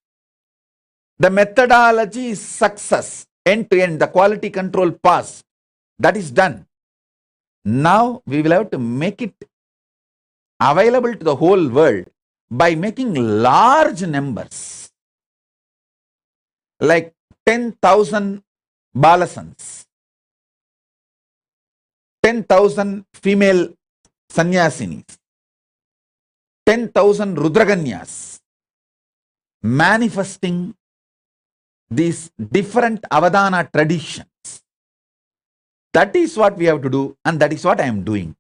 The methodology is success, end to end, the quality control passed. That is done. Now we will have to make it available to the whole world by making large numbers, like 10,000 balasans, 10,000 female sannyasinis, 10,000 rudraganyas, manifesting these different Avadana traditions. That is what we have to do, and that is what I am doing.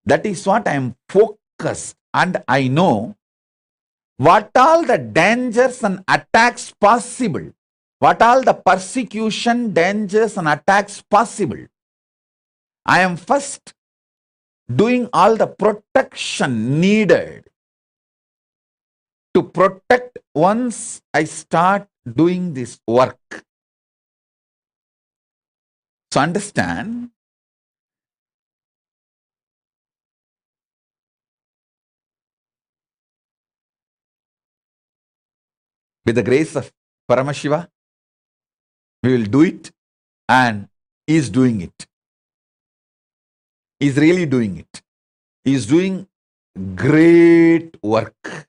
That is what I am focused, and I know what all the dangers and attacks possible, what all the persecution, dangers and attacks possible. I am first doing all the protection needed to protect once I start doing this work. So understand, with the grace of Paramashiva, we will do it, and he is doing it. He is really doing it. He is doing great work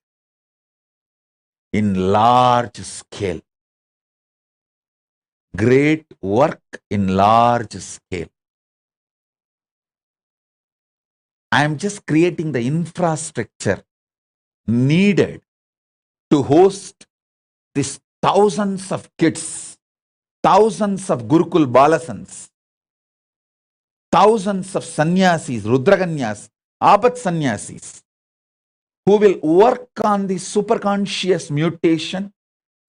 in large scale. Great work in large scale. I am just creating the infrastructure needed to host these thousands of kids, thousands of Gurukul Balasans, thousands of sannyasis, rudraganyas, apat sannyasis, who will work on the super conscious mutation,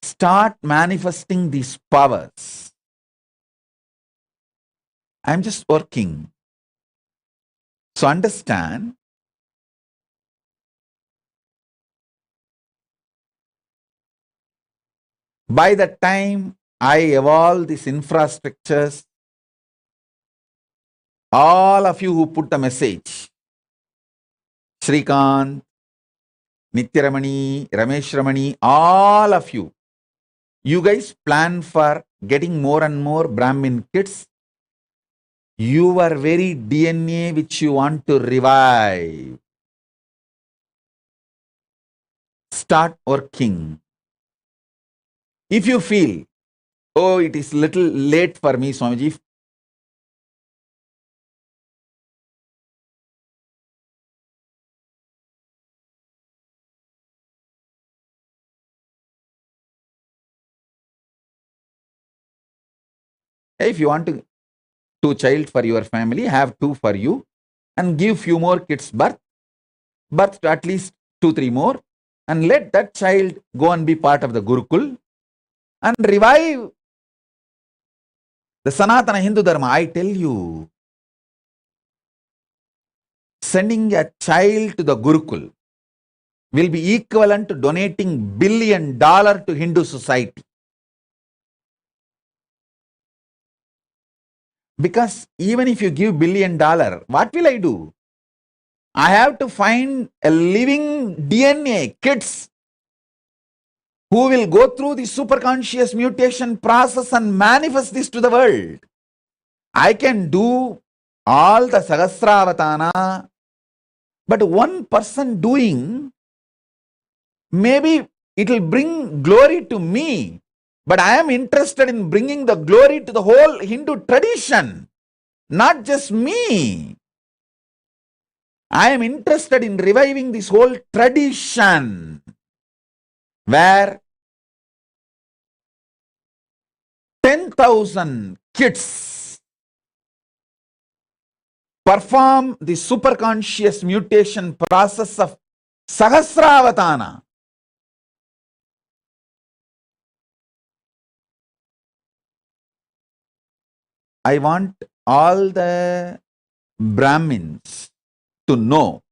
start manifesting these powers. I am just working. So understand, By the time I evolve these infrastructures, all of you who put the message, Shrikant, Nithyaramani, Ramesh Ramani, all of you, you guys plan for getting more and more Brahmin kids. Your very DNA which you want to revive, start working. If you feel, oh, it is little late for me, Swamiji, if you want to two child for your family, have two for you and give few more kids birth to at least 2-3 more, and let that child go and be part of the Gurukul and revive the Sanatana Hindu Dharma. I tell you, sending a child to the Gurukul will be equivalent to donating $1 billion to Hindu society. Because even if you give $1 billion, what will I do? I have to find a living DNA, kids, who will go through the super conscious mutation process and manifest this to the world. I can do all the Sahasravatana, but one person doing, maybe it will bring glory to me, but I am interested in bringing the glory to the whole Hindu tradition, not just me. I am interested in reviving this whole tradition where 10,000 kids perform the super conscious mutation process of Sahasravatana. I want all the Brahmins to know,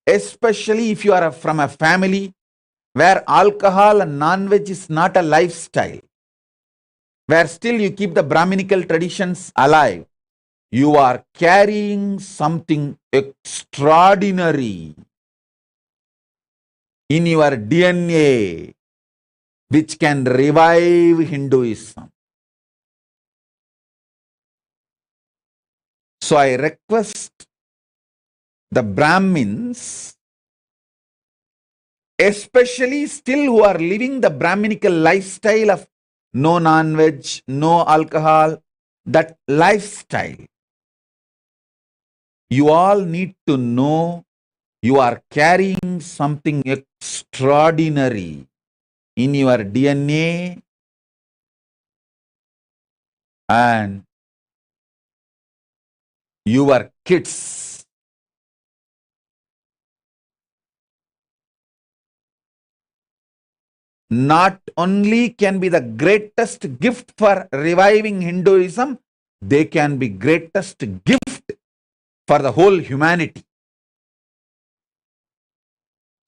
especially if you are from a family where alcohol and non-veg is not a lifestyle, where still you keep the Brahminical traditions alive, you are carrying something extraordinary in your DNA which can revive Hinduism. So I request the Brahmins, especially still who are living the Brahminical lifestyle of no non-veg, no alcohol, that lifestyle, you all need to know you are carrying something extraordinary in your DNA, and your kids not only can be the greatest gift for reviving Hinduism, they can be greatest gift for the whole humanity.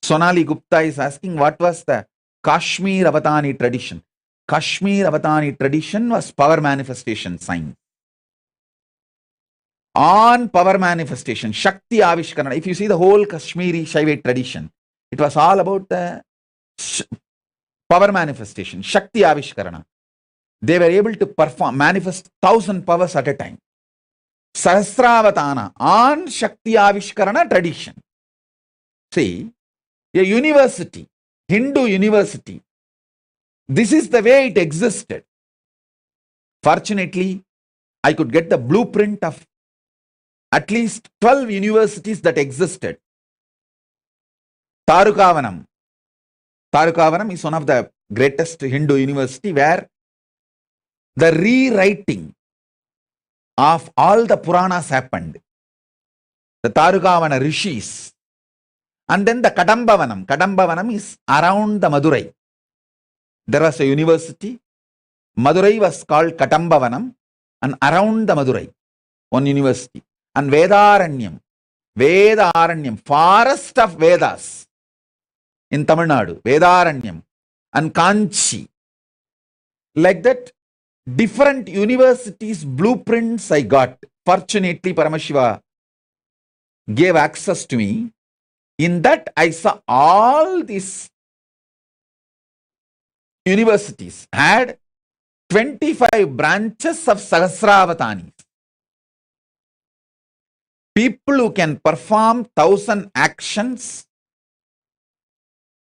Sonali Gupta is asking, what was the Kashmir Avatani tradition? Kashmir Avatani tradition was power manifestation science. On power manifestation, Shakti Avishkarana. If you see the whole Kashmiri Shaivite tradition, it was all about the power manifestation, Shakti Avishkarana. They were able to manifest 1,000 powers at a time. Sahasravatana on Shakti Avishkarana tradition. See, a university, Hindu university, this is the way it existed. Fortunately, I could get the blueprint of at least 12 universities that existed. Tarukavanam. Tarukavanam is one of the greatest Hindu university where the rewriting of all the Puranas happened. The Tarukavana rishis. And then the Kadambavanam. Kadambavanam is around the Madurai. There was a university. Madurai was called Kadambavanam, and around the Madurai, one university. And Vedaranyam. Vedaranyam, forest of Vedas in Tamil Nadu. Vedaranyam. And Kanchi. Like that, different universities' blueprints I got. Fortunately, Paramashiva gave access to me. In that, I saw all these universities had 25 branches of Sahasravatanis. People who can perform 1,000 actions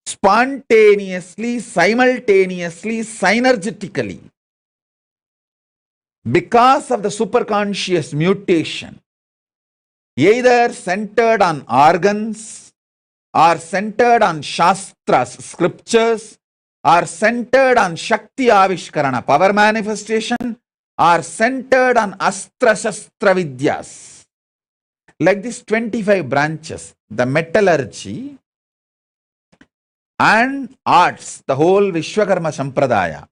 spontaneously, simultaneously, synergetically. Because of the superconscious mutation, either centered on organs, or centered on Shastras, scriptures, or centered on Shakti Avishkarana, power manifestation, or centered on Astra Shastra Vidyas. Like these 25 branches, the metallurgy and arts, the whole Vishwakarma Sampradaya.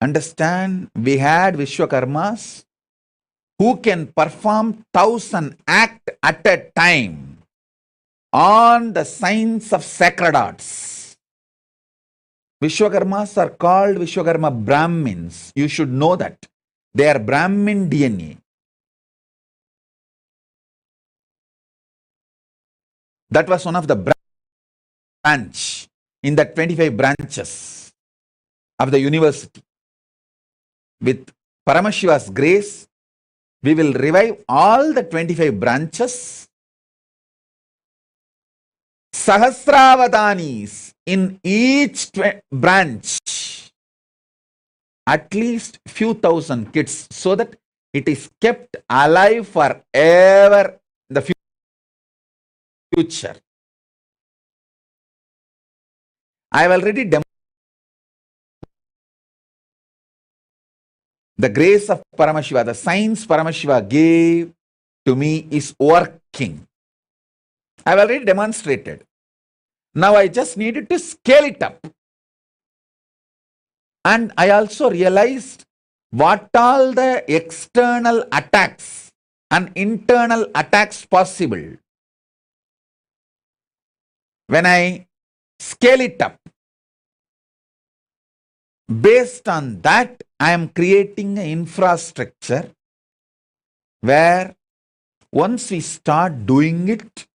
Understand, we had Vishwakarmas who can perform 1,000 acts at a time on the science of sacred arts. Vishwakarmas are called Vishwakarma Brahmins. You should know that. They are Brahmin DNA. That was one of the branch in the 25 branches of the university. With Paramashiva's grace, we will revive all the 25 branches. Sahasravadanis in each branch, at least few thousand kids, so that it is kept alive forever in the future. I have already demonstrated the grace of Paramashiva, the science Paramashiva gave to me is working. I have already demonstrated. Now I just needed to scale it up. And I also realized what all the external attacks and internal attacks possible. When I scale it up, based on that, I am creating an infrastructure where once we start doing it,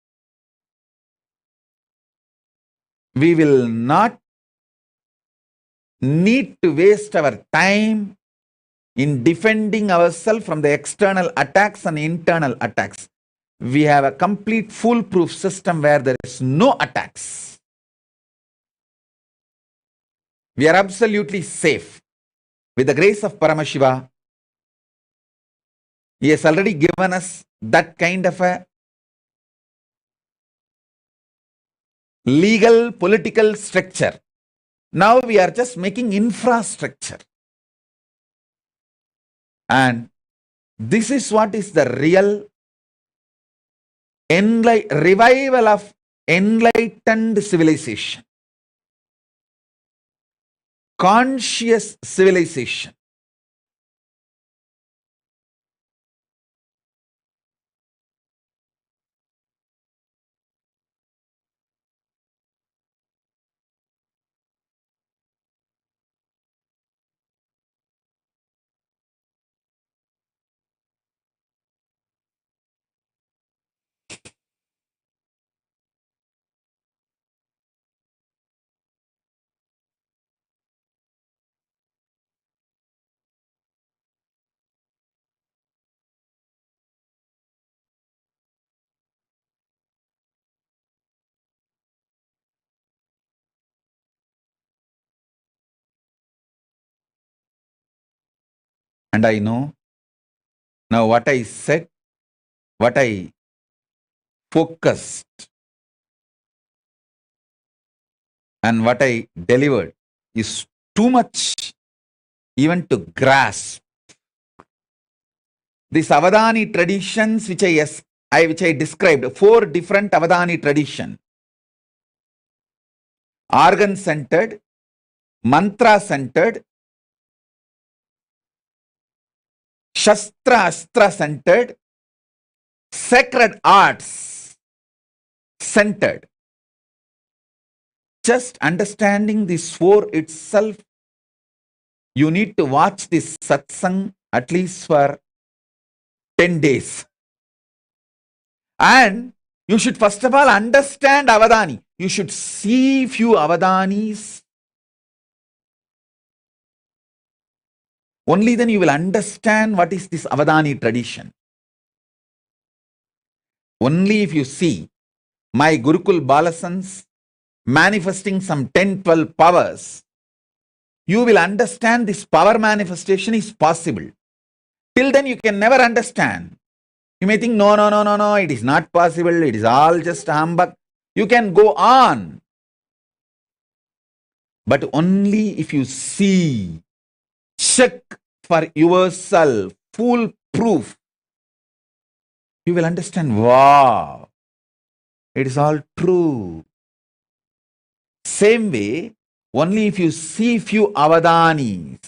we will not need to waste our time in defending ourselves from the external attacks and internal attacks. We have a complete foolproof system where there is no attacks. We are absolutely safe. With the grace of Paramashiva, he has already given us that kind of a legal, political structure. Now we are just making infrastructure. And this is what is the real revival of enlightened civilization. Conscious civilization. And I know now what I said, what I focused, and what I delivered is too much even to grasp. These Avadani traditions which I described, 4 different Avadani traditions. Organ-centered, mantra-centered, Shastra-Astra-centered, sacred arts-centered. Just understanding these 4 itself You need to watch this satsang at least for 10 days. And you should first of all understand Avadani. You should see few Avadanis. Only then you will understand what is this Avadani tradition. Only if you see my Gurukul Balasans manifesting some 10, 12 powers, you will understand this power manifestation is possible. Till then you can never understand. You may think, no, it is not possible. It is all just humbug. You can go on. But only if you see, check for yourself, foolproof, you will understand, wow, it is all true. Same way, only if you see few Avadanis,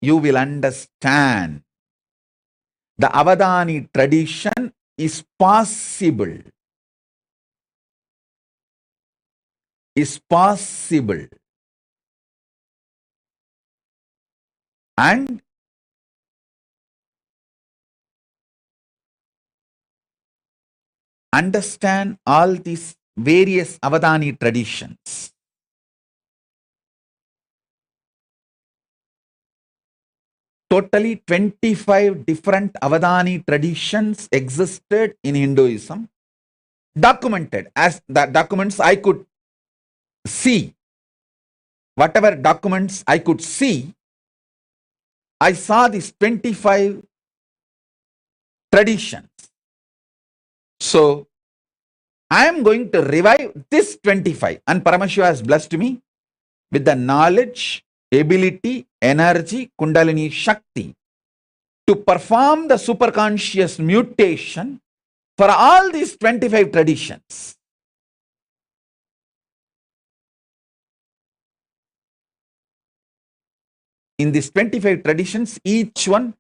you will understand. The Avadani tradition is possible. Is possible. And understand all these various Avadani traditions. Totally 25 different Avadani traditions existed in Hinduism, documented as the documents I could see. Whatever documents I could see, I saw these 25 traditions. So, I am going to revive this 25, and Paramashiva has blessed me with the knowledge, ability, energy, Kundalini Shakti to perform the super conscious mutation for all these 25 traditions. In these 25 traditions, each one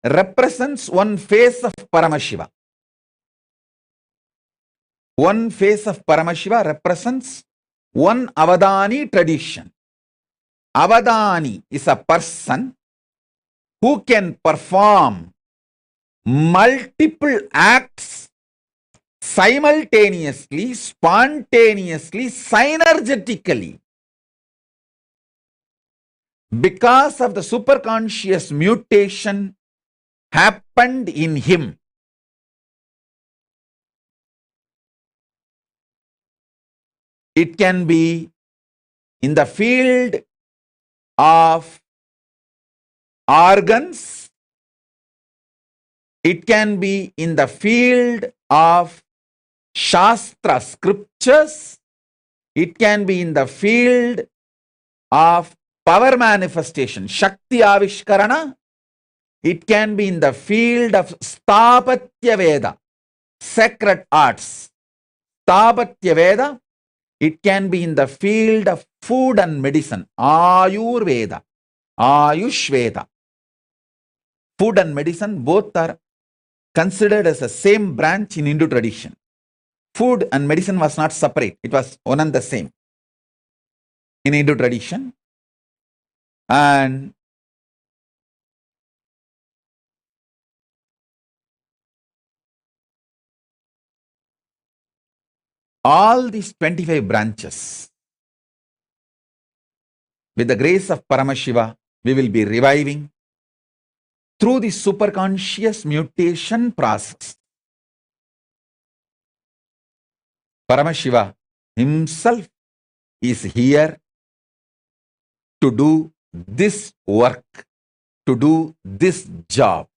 represents one face of Paramashiva. One face of Paramashiva represents one Avadani tradition. Avadani is a person who can perform multiple acts simultaneously, spontaneously, synergetically. Because of the superconscious mutation happened in him. It can be in the field of organs. It can be in the field of Shastra scriptures. It can be in the field of power manifestation, Shakti Avishkarana. It can be in the field of Stapatya Veda, sacred arts. Stapatya Veda. It can be in the field of food and medicine, Ayurveda, Ayushveda. Food and medicine both are considered as the same branch in Hindu tradition. Food and medicine was not separate. It was one and the same in Hindu tradition. And all these 25 branches, with the grace of Paramashiva, we will be reviving through the super conscious mutation process. Paramashiva himself is here to do this work, to do this job.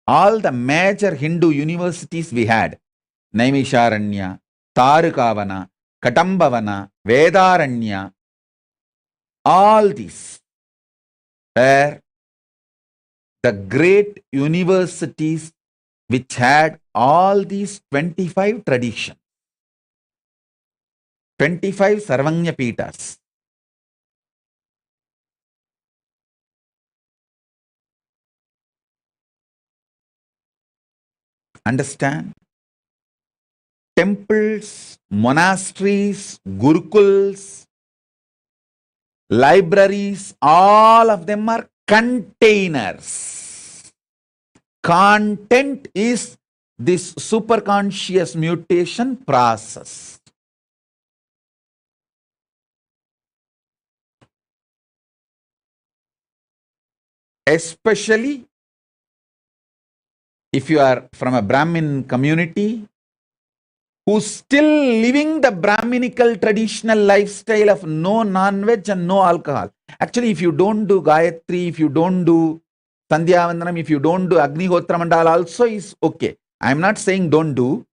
All the major Hindu universities we had, Naimisharanya, Tarukavana, Katambavana, Vedaranya, all these were the great universities which had all these 25 traditions, 25 Sarvanya Pitas. Understand? Temples, monasteries, gurukuls, libraries, all of them are containers. Content is this superconscious mutation process. Especially if you are from a Brahmin community who's still living the Brahminical traditional lifestyle of no non-veg and no alcohol. Actually, if you don't do Gayatri, if you don't do Sandhya Vandanam, if you don't do Agnihotra Mandala also is okay. I'm not saying don't do.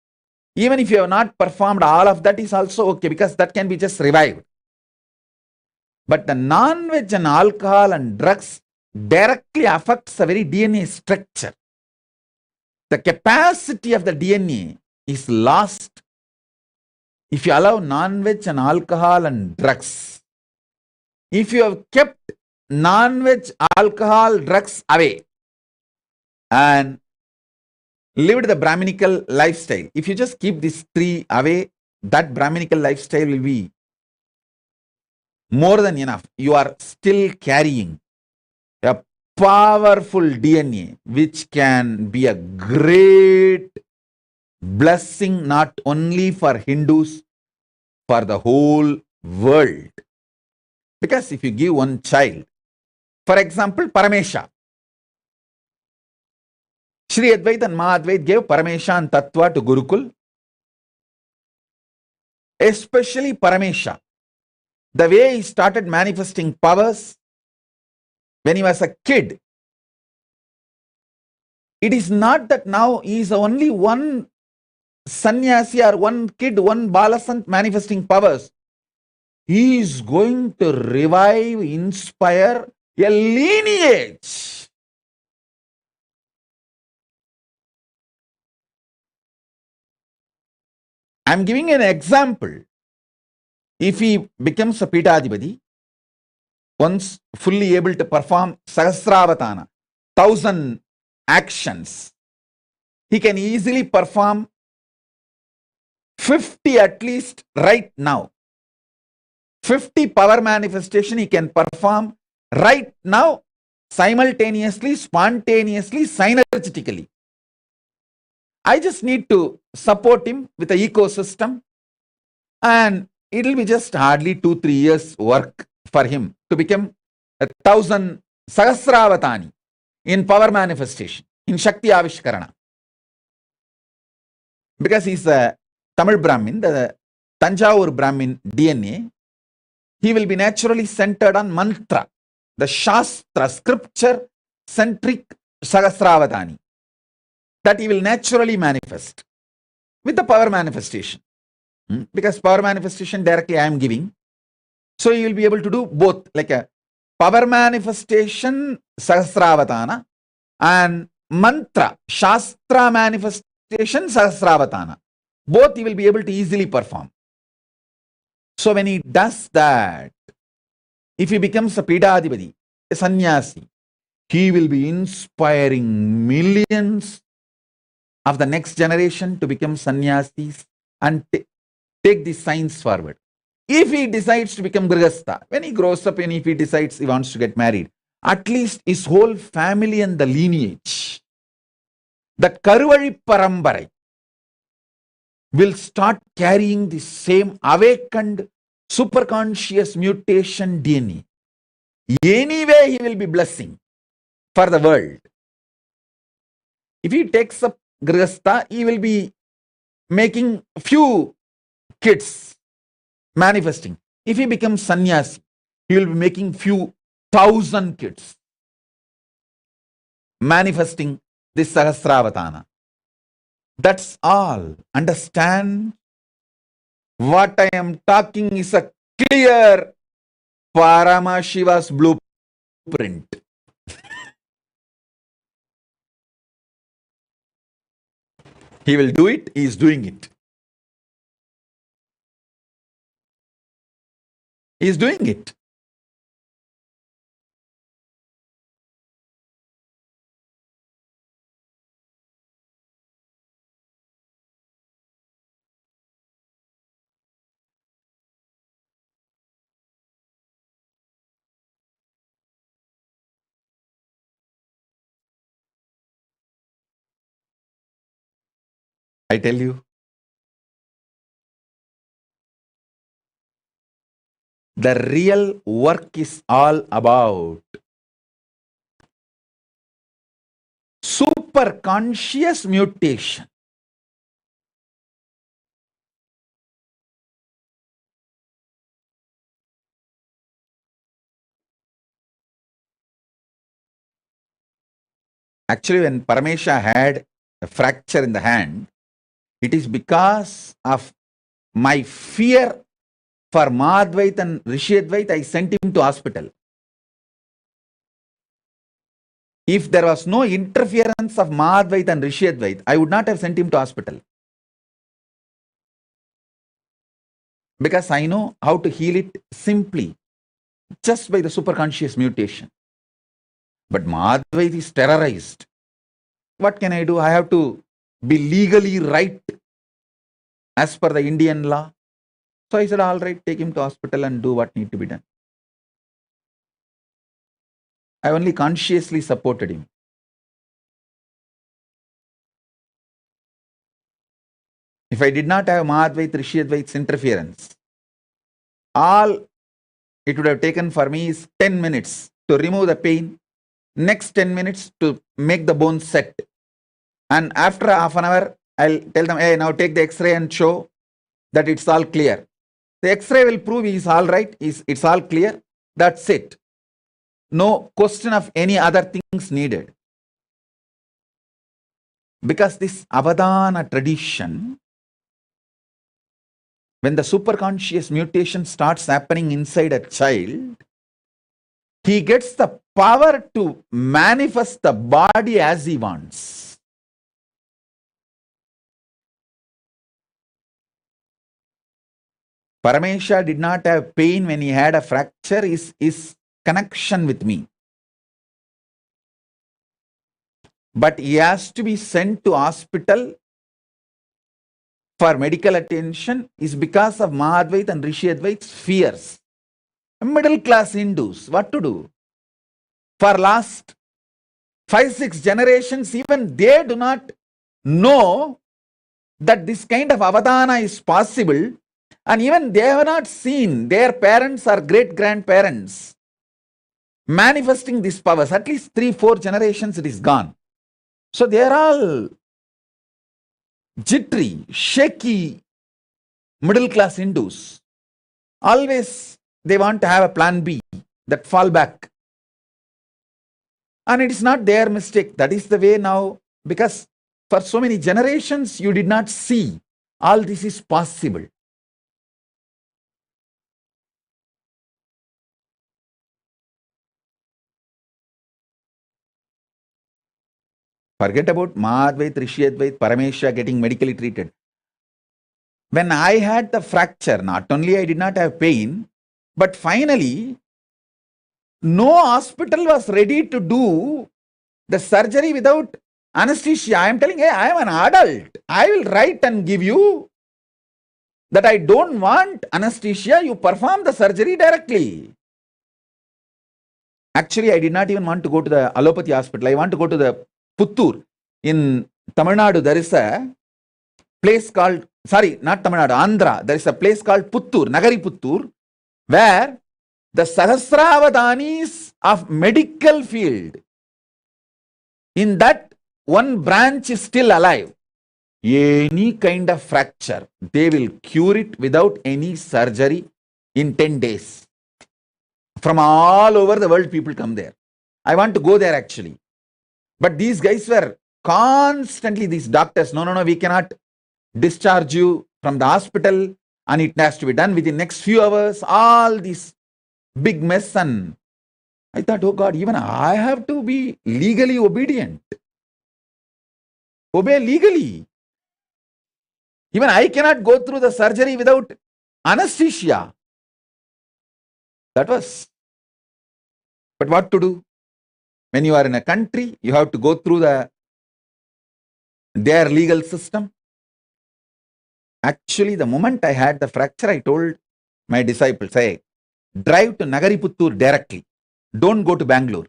Even if you have not performed all of that is also okay because that can be just revived. But the non-veg and alcohol and drugs directly affects the very DNA structure. The capacity of the DNA is lost if you allow non-veg and alcohol and drugs. If you have kept non-veg, alcohol, drugs away and lived the Brahminical lifestyle, if you just keep these three away, that Brahminical lifestyle will be more than enough. You are still carrying a powerful DNA which can be a great blessing not only for Hindus, for the whole world. Because if you give one child, for example, Paramesha, Shri Advait and Mahadvait gave Paramesha and Tattva to Gurukul, especially Paramesha. The way he started manifesting powers when he was a kid, it is not that now he is only one sannyasi or one kid, one balasant manifesting powers. He is going to revive, inspire a lineage. I am giving an example. If he becomes a Pitadipati, once fully able to perform Sahasravatana, 1,000 actions, he can easily perform 50 at least right now. 50 power manifestation he can perform right now, simultaneously, spontaneously, synergetically. I just need to support him with the ecosystem and it will be just hardly 2-3 years work for him to become 1,000 Sahasravatani in power manifestation, in Shakti Avishkarana. Because he's a Tamil Brahmin, the Tanjavur Brahmin DNA, he will be naturally centered on mantra, the Shastra, scripture centric Sahasravatani, that he will naturally manifest with the power manifestation. Because power manifestation directly I am giving. So you will be able to do both, like a power manifestation Sahasravatana and mantra, Shastra manifestation Sahasravatana. Both you will be able to easily perform. So when he does that, if he becomes a Pidadipati, a sannyasi, he will be inspiring millions of the next generation to become sannyasis and take this science forward. If he decides to become Grihastha, when he grows up and if he decides he wants to get married, at least his whole family and the lineage, that Karuvali Parambarai, will start carrying the same awakened superconscious mutation DNA. Anyway, he will be blessing for the world. If he takes up Grihastha, he will be making few kids manifesting. If he becomes sannyasi, he will be making few thousand kids manifesting this Sahasravatana. That's all. Understand? What I am talking is a clear Paramashiva's blueprint. He will do it, he is doing it. He is doing it. I tell you, the real work is all about super conscious mutation. Actually, when Paramashiva had a fracture in the hand, it is because of my fear for Madhvait and Rishiyadvait, I sent him to hospital. If there was no interference of Madhvait and Rishiyadvait, I would not have sent him to hospital. Because I know how to heal it simply, just by the superconscious mutation. But Madhvait is terrorized. What can I do? I have to be legally right as per the Indian law. So I said, all right, take him to hospital and do what need to be done. I only consciously supported him. If I did not have Madhvait, Rishiyadvait's interference, all it would have taken for me is 10 minutes to remove the pain, next 10 minutes to make the bone set. And after half an hour, I'll tell them, hey, now take the X-ray and show that it's all clear. The X-ray will prove he's all right, it's all clear. That's it. No question of any other things needed. Because this Avadana tradition, when the superconscious mutation starts happening inside a child, he gets the power to manifest the body as he wants. Paramashiva did not have pain when he had a fracture, his connection with me. But he has to be sent to hospital for medical attention is because of Mahadvait and Rishiyadvait's fears. Middle class Hindus, what to do? For last 5-6 generations, even they do not know that this kind of avadana is possible, and even they have not seen their parents or great-grandparents manifesting these powers. At least 3-4 generations it is gone. So they are all jittery, shaky middle-class Hindus. Always they want to have a plan B, that fall back. And it is not their mistake. That is the way now, because for so many generations you did not see all this is possible. Forget about Mahadvait, Rishiyadvait, Paramesha getting medically treated. When I had the fracture, not only I did not have pain, but finally, no hospital was ready to do the surgery without anesthesia. I am telling, hey, I am an adult. I will write and give you that I don't want anesthesia. You perform the surgery directly. Actually, I did not even want to go to the allopathy hospital. I want to go to the Puttur. In Tamil Nadu, there is a place called, sorry, not Tamil Nadu, Andhra. There is a place called Puttur, Nagari Puttur, where the Sahasravadanis of medical field, in that one branch is still alive. Any kind of fracture, they will cure it without any surgery in 10 days. From all over the world, people come there. I want to go there actually. But these guys were constantly, these doctors, no, we cannot discharge you from the hospital and it has to be done within next few hours. All these big mess, and I thought, oh God, even I have to be legally obedient. Obey legally. Even I cannot go through the surgery without anesthesia. That was. But what to do? When you are in a country, you have to go through their legal system. Actually, the moment I had the fracture, I told my disciples, hey, drive to Nagari Puttur directly. Don't go to Bangalore.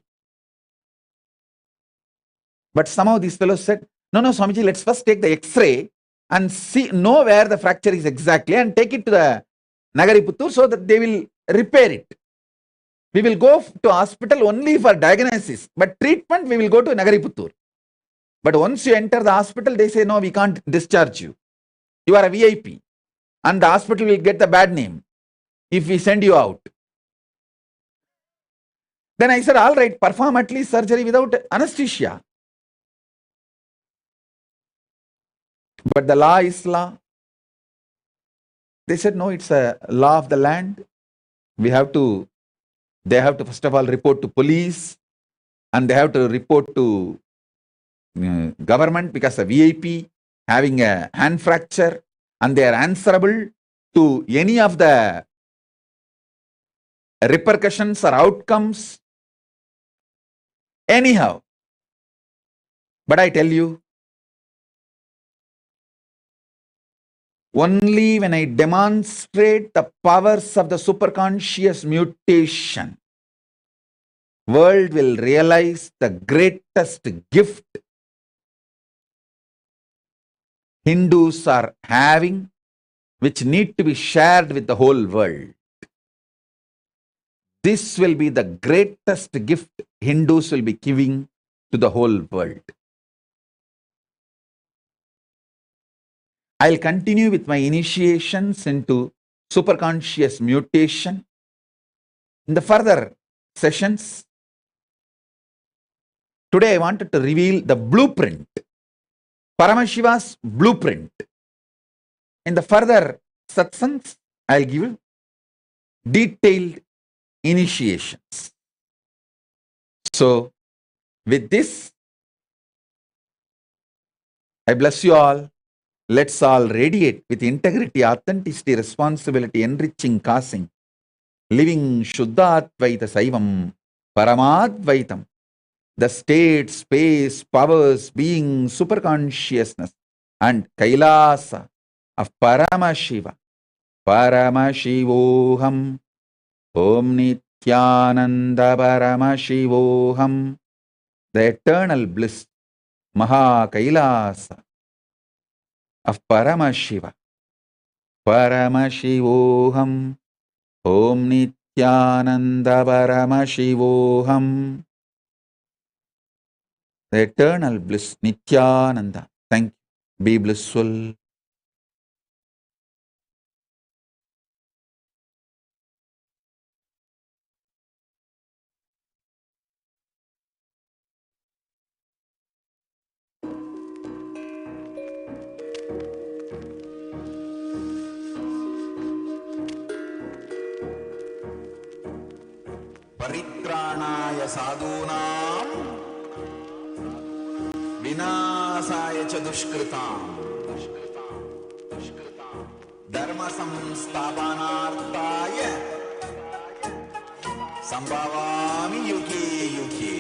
But somehow these fellows said, no, Swamiji, let's first take the X-ray and know where the fracture is exactly and take it to the Nagariputtur so that they will repair it. We will go to hospital only for diagnosis, but treatment we will go to Nagariputtur. But once you enter the hospital, they say, no, we can't discharge you. You are a VIP. And the hospital will get the bad name if we send you out. Then I said, all right, perform at least surgery without anesthesia. But the law is law. They said, no, it's a law of the land. They have to first of all report to police, and they have to report to government because a VIP having a hand fracture, and they are answerable to any of the repercussions or outcomes. Anyhow, but I tell you, only when I demonstrate the powers of the superconscious mutation, world will realize the greatest gift Hindus are having, which need to be shared with the whole world. This will be the greatest gift Hindus will be giving to the whole world. I'll continue with my initiations into superconscious mutation in the further sessions. Today I wanted to reveal the blueprint, Paramashiva's blueprint. In the further satsangs, I'll give you detailed initiations. So, with this, I bless you all. Let's all radiate with integrity, authenticity, responsibility, enriching, causing, living Shuddhadvaita Saivam, Paramadvaitam, the state, space, powers, being, superconsciousness, and Kailasa of Paramashiva. Paramashivoham, Om Nithyananda Paramashivoham, the eternal bliss, Maha Kailasa of Paramashiva. Paramashivoham, Om Nithyananda Paramashivoham, the eternal bliss, Nithyananda. Thank you. Be blissful. Paritranaya sadhunam vinasaya cha dushkritam dharma samsthapanarthaya sambhavami yuge yuge.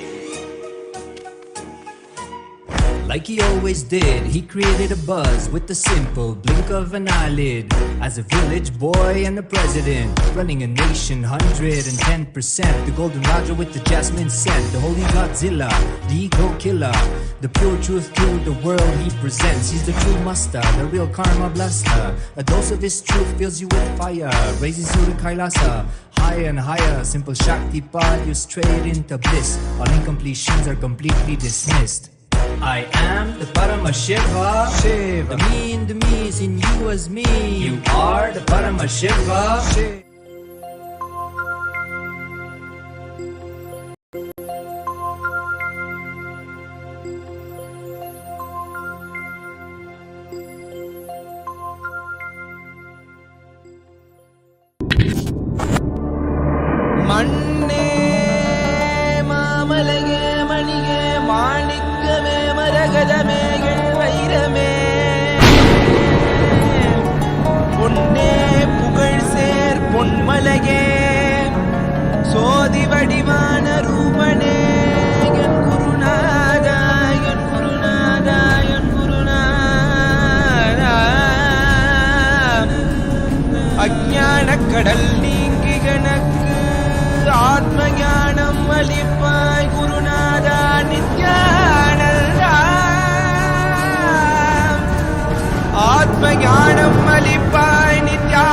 Like he always did, he created a buzz with the simple blink of an eyelid. As a village boy and a president, running a nation 110%. The golden Raja with the jasmine scent, the holy Godzilla, the ego killer, the pure truth to the world he presents. He's the true master, the real karma blaster. A dose of his truth fills you with fire, raises you to Kailasa, higher and higher. Simple Shakti path, you straight into bliss. All incompletions are completely dismissed. I am the Paramashiva. Shiva. The me in the me is in you as me. You are the Paramashiva. Shiva. Manne mamalage manige manikame maragame vairame ponne pugal ser ponmalage sodi vadivana roopane yan gurunada yan gurunada yan gurunada ajnana kadal neengi ganakku atma jnanam alipai gurunada Nithyananda ஆத்மஞானம் அளிப்பாய் Nithya.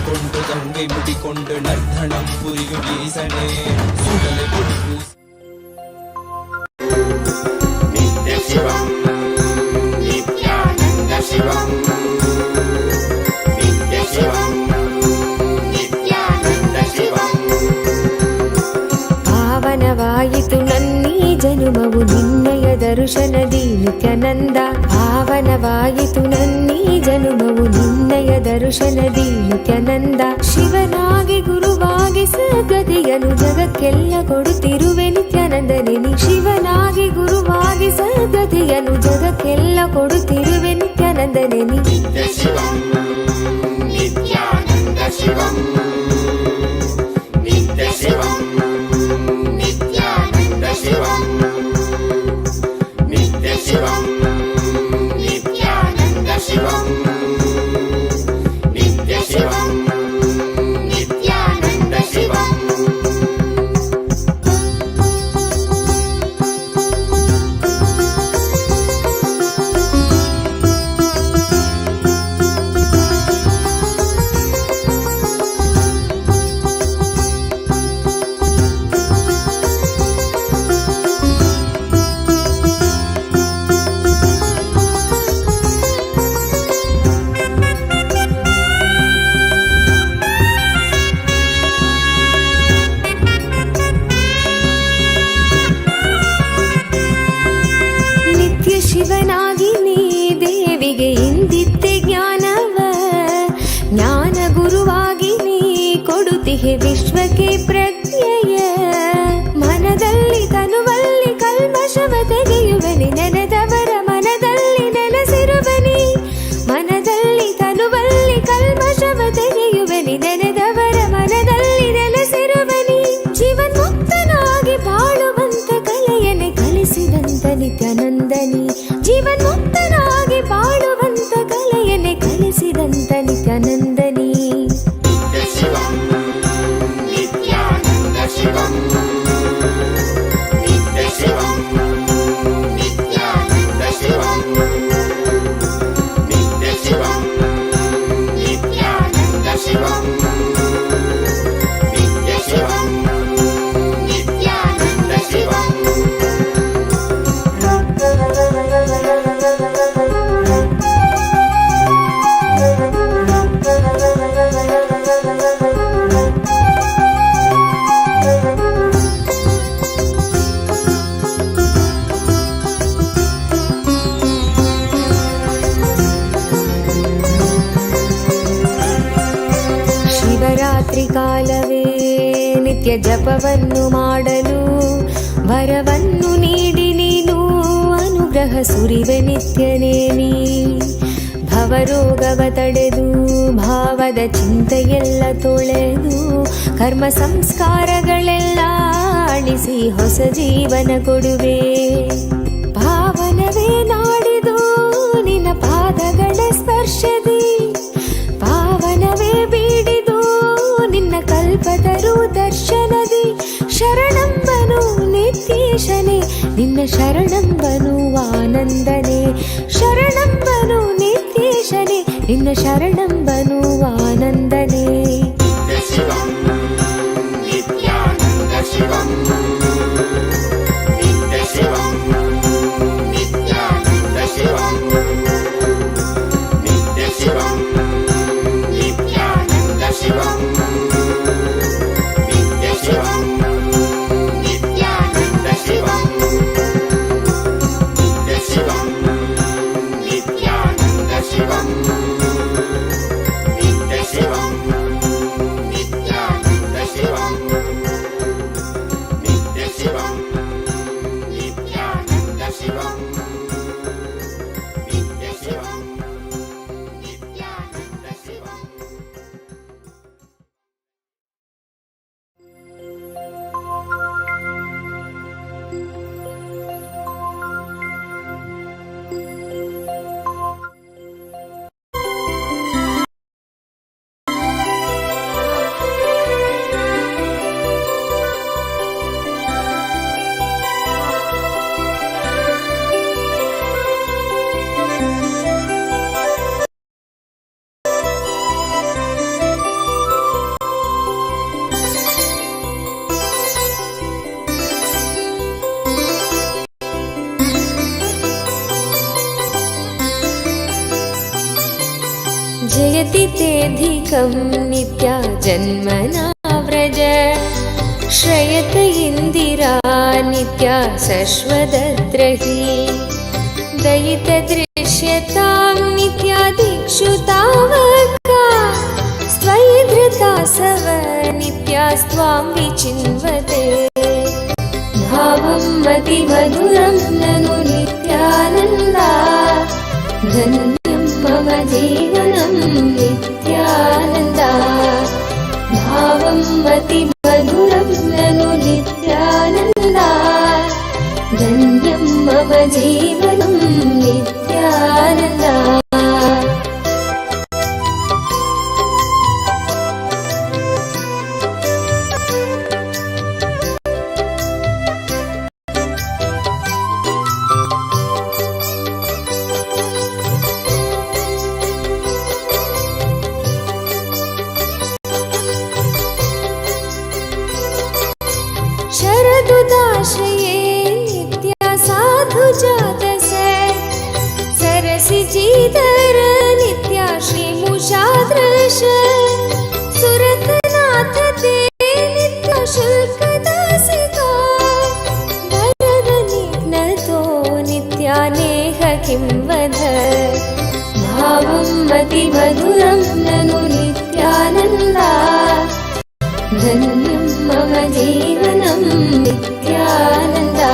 கொண்டு கங்கை முடி கொண்டு நர்த்தனம் புரியும் ஈசனே சுடலை புடிப்பு நித்ய சிவம் நித்யானந்த சிவம் நித்ய சிவம் நித்யானந்த சிவம். ಪಾವನವಾಯಿತು ನನ್ನೀ ಜನುಮವು ನಿನ್ನಯ ದರ್ಶನದಿ ನಿತ್ಯಾನಂದ. ಪಾವನವಾಯಿತು ನನ್ನೀ ಜನುಮವು ನಿನ್ನಯ ದರ್ಶನದಿ ನಿತ್ಯಾನಂದ. ಶಿವನಾಗಿ ಗುರುವಾಗಿ ಸದ್ಗತಿಯನ್ನು ಜಗಕ್ಕೆಲ್ಲ ಕೊಡುತ್ತಿರುವೆ ನಿತ್ಯಾನಂದನೇ ನೀ. ಶಿವನಾಗಿ ಗುರುವಾಗಿ ಸದ್ಗತಿಯನ್ನು ಜಗಕ್ಕೆಲ್ಲ ಕೊಡುತ್ತಿರುವೆ ನಿತ್ಯಾನಂದನೇ ನೀ. ನಿತ್ಯ ಶಿವಂ ನಿತ್ಯಾನಂದ ಶಿವಂ ನಿತ್ಯ ಶಿವಂ ನಿತ್ಯಾನಂದ ಶಿವಂ ನಿತ್ಯ ಶಿವಂ ನಿತ್ಯಾನಂದ ಶಿವಂ ನಿತ್ಯ ಶಿವಂ ನಿತ್ಯಾನಂದ ಶಿವಂ. ಶಿವನಾಗಿ ನೀ ದೇವಿಗೆ ಇಂದಿತ್ತೆ ಜ್ಞಾನವ. ಜ್ಞಾನ ಗುರುವಾಗಿ ನೀ ಕೊಡುತ್ತಿಹೆ ವಿಶ್ವಕ್ಕೆ ಪ್ರಜ್ಞೆಯ. ಮನದಲ್ಲಿ ತನುವಲ್ಲಿ ಕಲ್ಮಶವ ತೆಗೆಯುವನಿ ನೆನೆದವರ ಮನದಲ್ಲಿ ನೆಲೆಸಿರುವನಿ. ಮನದಲ್ಲಿ ತನುವಲ್ಲಿ ಕಲ್ಮಶವ ತೆಗೆಯುವನಿ ನೆನೆದವರ ಮನದಲ್ಲಿ ನೆಲೆಸಿರುವನಿ. ಜೀವನ್ಮುಕ್ತನಾಗಿ ಬಾಳುವಂತ ಕಲೆಯನ್ನೇ ಕಲಿಸಿದಂತ ನಿತ್ಯಾನಂದನಿ. ಜೀವನ್ಮುಕ್ತನಾಗಿ ಬಾಳುವಂತ ಕಲೆಯನ್ನೇ ಕಲಿಸಿದಂತ ನಿತ್ಯಾನಂದನಿ. ನಿತ್ಯ ಶಿವಂ ನಿತ್ಯಾನಂದ ಶಿವಂ ನಿತ್ಯ ಶಿವಂ ನಿತ್ಯಾನಂದ ಶಿವಂ ನಿತ್ಯ ಶಿವಂ ನಿತ್ಯಾನಂದ ಶಿವಂ ನಿತ್ಯ ಶಿವಂ ನಿತ್ಯಾನಂದ ಶಿವಂ. ಶಿವರಾತ್ರಿ ಕಾಲವೇ ನಿತ್ಯ ಜಪವನ್ನು ಮಾಡಲು ವರವನ್ನು ನೀಡಿ ನೀನು ಅನುಗ್ರಹ ಸುರಿವೆ ನಿತ್ಯನೇ ನೀ. ಭವರೋಗವ ತಡೆದು ಭಾವದ ಚಿಂತೆಯೆಲ್ಲ ತೊಳೆದು ಕರ್ಮ ಸಂಸ್ಕಾರಗಳೆಲ್ಲ ಅಳಿಸಿ ಹೊಸ ಜೀವನ ಕೊಡುವೆ. ಪಾವನವೇ ನಾಡಿದು ನಿನ್ನ ಪಾದಗಳ ಸ್ಪರ್ಶದಿ. ಪಾವನವೇ ಬೀಡಿದು ನಿನ್ನ ಕಲ್ಪತರು ದರ್ಶನದಿ. ಶರಣಂಬನು ನಿತ್ಯೇಶನೇ ನಿನ್ನ ಶರಣಂಬನು ಆನಂದನೇ. ಶರಣಂಬನು ನಿತ್ಯೇಶನೇ ನಿನ್ನ ಶರಣಂಬನು ಆನಂದನೇ. ನಿತ್ಯ ಶಿವಂ ನಿತ್ಯಾನಂದ ಶಿವಂ ನಿತ್ಯ ಶಿವಂ ನಿತ್ಯಾನಂದ ಶಿವಂ ನಿತ್ಯ ಶಿವಂ ನಿತ್ಯಾನಂದ ಶಿವಂ ನಿತ್ಯ ಶಿವಂ ನಿತ್ಯಾನಂದ ಶಿವಂ ನಿತ್ಯ ಶಿವಂ ನಿತ್ಯಾನಂದ ಶಿವಂ ನಿತ್ಯ यच्छति तेऽधिकं नित्या जन्मना व्रज श्रयत इन्दिरा नित्या शश्वदद्रहि दयितदृश्यतां नित्या दिक्षु तावका स्वयि धृता सव नित्यास्त्वां विचिन्वते भावं मतिमधुरं ननु नित्यानन्दा धन्यं मम जीवनं नित्यानन्दा भावं मतिमधुरं ननु नित्यानन्दा धन्यं मम जीवनं नित्यानन्दा शरदुदाश्रये नित्या साधु जातसे सरसिजीधर नित्या श्रीमुषादृश सुरतनाथ ते नित्या शुल्कदासिका वरदनिघ्नतो नित्या नेह किं वद भावं मतिमधुरं ननु नित्यानन्दा धन्यं मम जीवनं नित्यानन्दा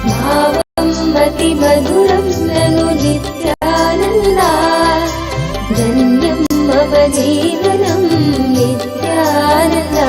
भावं मतिमधुरं ननु नित्यानन्दा धन्यं मम जीवनं नित्यानन्दा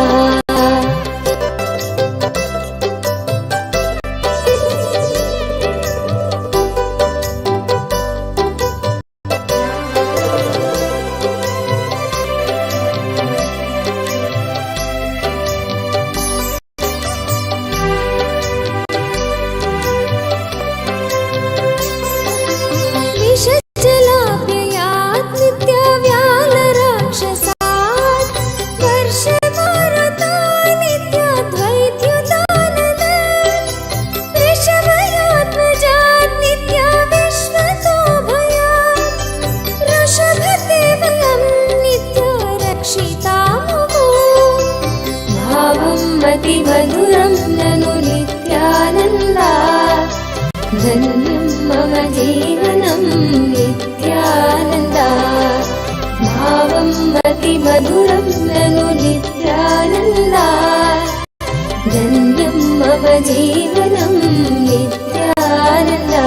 विषजलाप्ययात् नित्यव्यालराक्षसात् वर्षमारुता नित्याद्वैत्युदानद वृषभयात्मजात् नित्या विश्वतोभयात् वृषभते वयं नित्या रक्षितामुः भावं मतिमधुरं ननु नित्यानन्दा धन्यं मम जीवनं नित्यानन्दा भावं मतिमधुरं ननु नित्यानन्दा धन्यं मम जीवनं नित्यानन्दा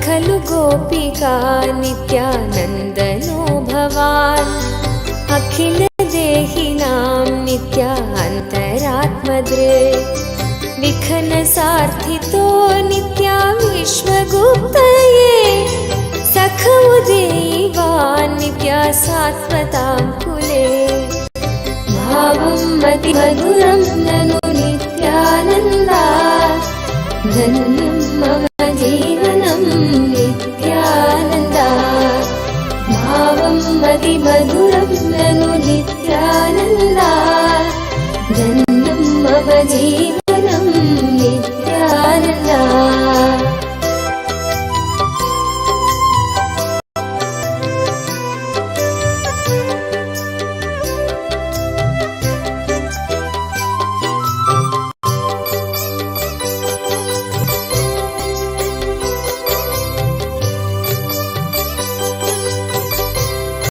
खलु गोपिका नित्यानन्दनो भवान् अखिलदेहिनां नित्या अन्तरात्मदृक् विघ्नसार्थितो नित्या विश्वगुप्तये सखमुदेवान् नित्या सात्वतां कुले भावं मतिमधुरं ननु नित्यानन्दा धन्यं मम जीवनं नित्यानन्दा भावं मतिमधुरं ननु नित्यानन्दा धन्यं मम जीवनं